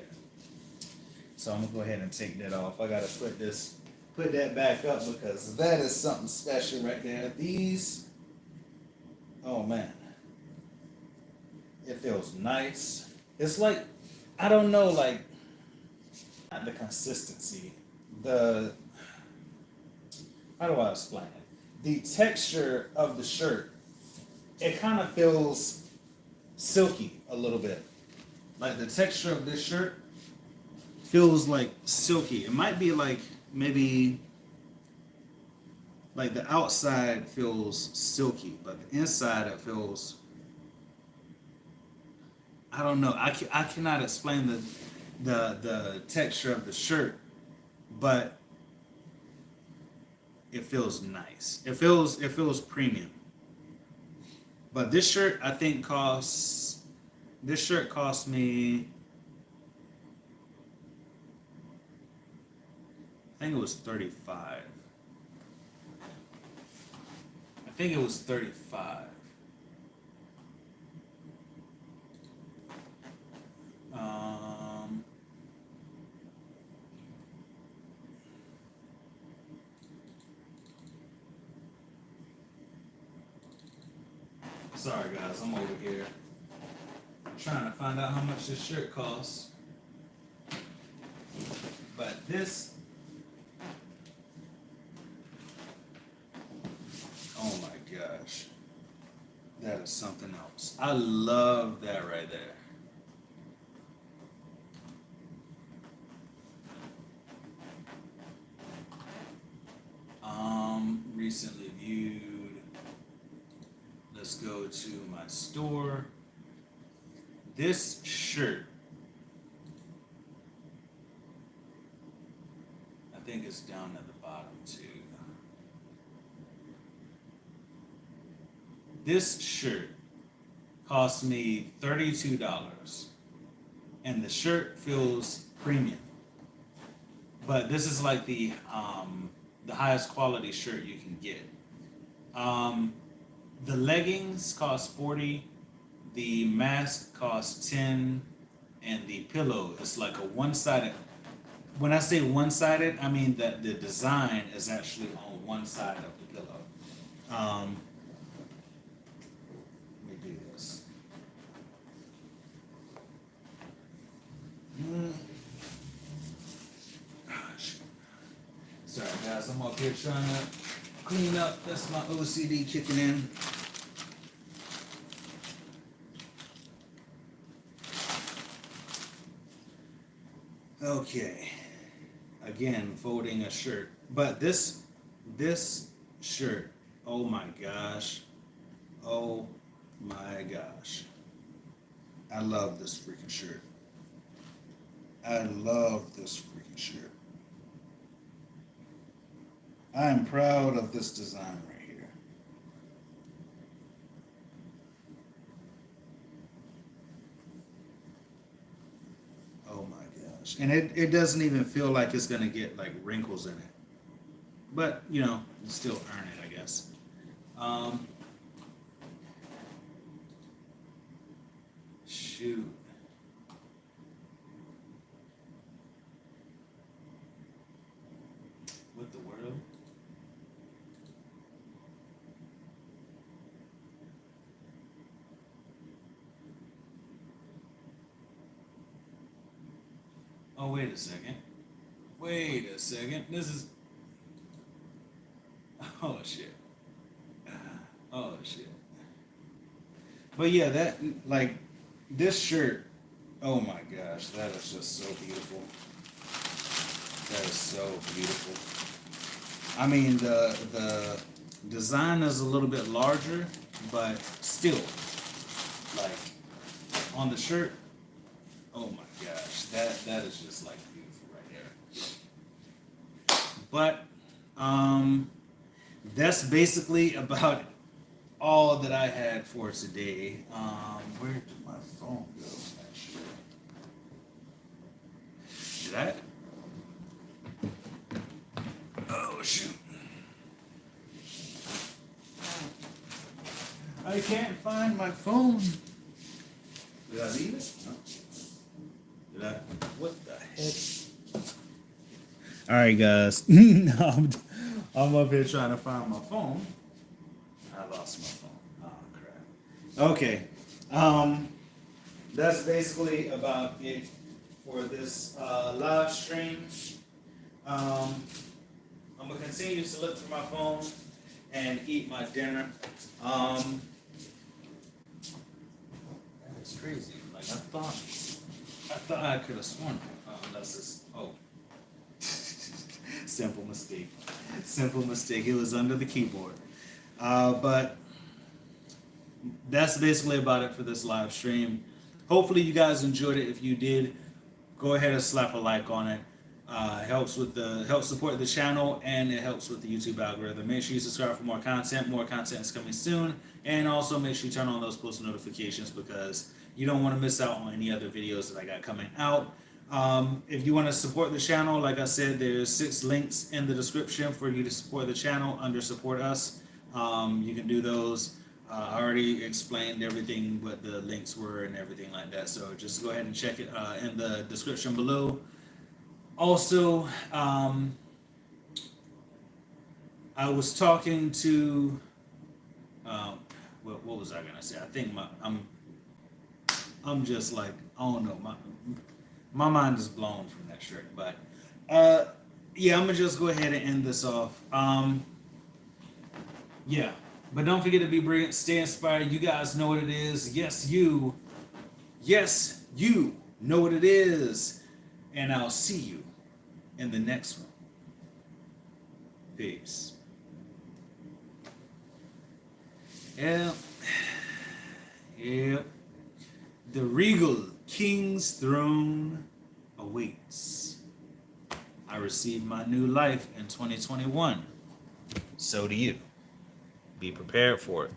So I'm gonna go ahead and take that off. I gotta put that back up because that is something special right there. These, oh man, it feels nice. It's like, I don't know, like, not the consistency, the, how do I explain it? The texture of the shirt, it kind of feels silky a little bit. Like the texture of this shirt feels like silky. It might be like maybe like the outside feels silky, but the inside it feels, I don't know. I cannot explain the texture of the shirt, but it feels nice. It feels premium. But this shirt I think this shirt cost me, I think it was 35. I think it was 35. Sorry guys, I'm over here trying to find out how much this shirt costs. But this, oh my gosh, that is something else. I love that right there. Recently viewed. Let's go to my store. This shirt, I think it's down at the bottom too. This shirt cost me $32, and the shirt feels premium. But this is like the highest quality shirt you can get. The leggings cost 40, the mask costs 10, and the pillow is like a one-sided. When I say one-sided, I mean that the design is actually on one side of the pillow. Let me do this. Gosh. Sorry guys, I'm up here trying to clean up. That's my OCD kicking in. Okay. Again, folding a shirt. But this shirt, oh my gosh. Oh my gosh. I love this freaking shirt. I love this freaking shirt. I am proud of this design right here. Oh my gosh. And it doesn't even feel like it's gonna get like wrinkles in it. But you know, you still earn it, I guess. Shoot. What the world? Oh, wait a second. Wait a second. This is. Oh, shit. Oh, shit. But yeah, that, like, this shirt, oh my gosh, that is just so beautiful. That is so beautiful. I mean, the design is a little bit larger, but still, like, on the shirt, oh my gosh, that is just like beautiful right there. But that's basically about all that I had for today. Where did my phone go? Actually, did I? Oh shoot! I can't find my phone. Did I leave it? No. Did I? What the heck? All right, guys. No, I'm up here trying to find my phone. I lost my phone. Oh crap. Okay. That's basically about it for this live stream. I'm gonna continue to look for my phone and eat my dinner. That's crazy. Like I thought I could have sworn. That's just simple mistake. Simple mistake. It was under the keyboard. But that's basically about it for this live stream. Hopefully you guys enjoyed it. If you did, go ahead and slap a like on it. Helps support the channel, and it helps with the YouTube algorithm. Make sure you subscribe for more content. More content is coming soon, and also make sure you turn on those post notifications because you don't want to miss out on any other videos that I got coming out. If you want to support the channel, like I said, there's 6 links in the description for you to support the channel under support us. You can do those. I already explained everything, what the links were and everything like that. So just go ahead and check it in the description below. Also, I was talking to, what was I gonna say? I think I'm just like, I don't know, my mind is blown from that shirt. But yeah, I'm gonna just go ahead and end this off. Yeah, but don't forget to be brilliant, stay inspired. You guys know what it is. Yes, you know what it is. And I'll see you in the next one. Peace. Yeah. The Regal King's throne awaits. I received my new life in 2021. So do you. Be prepared for it.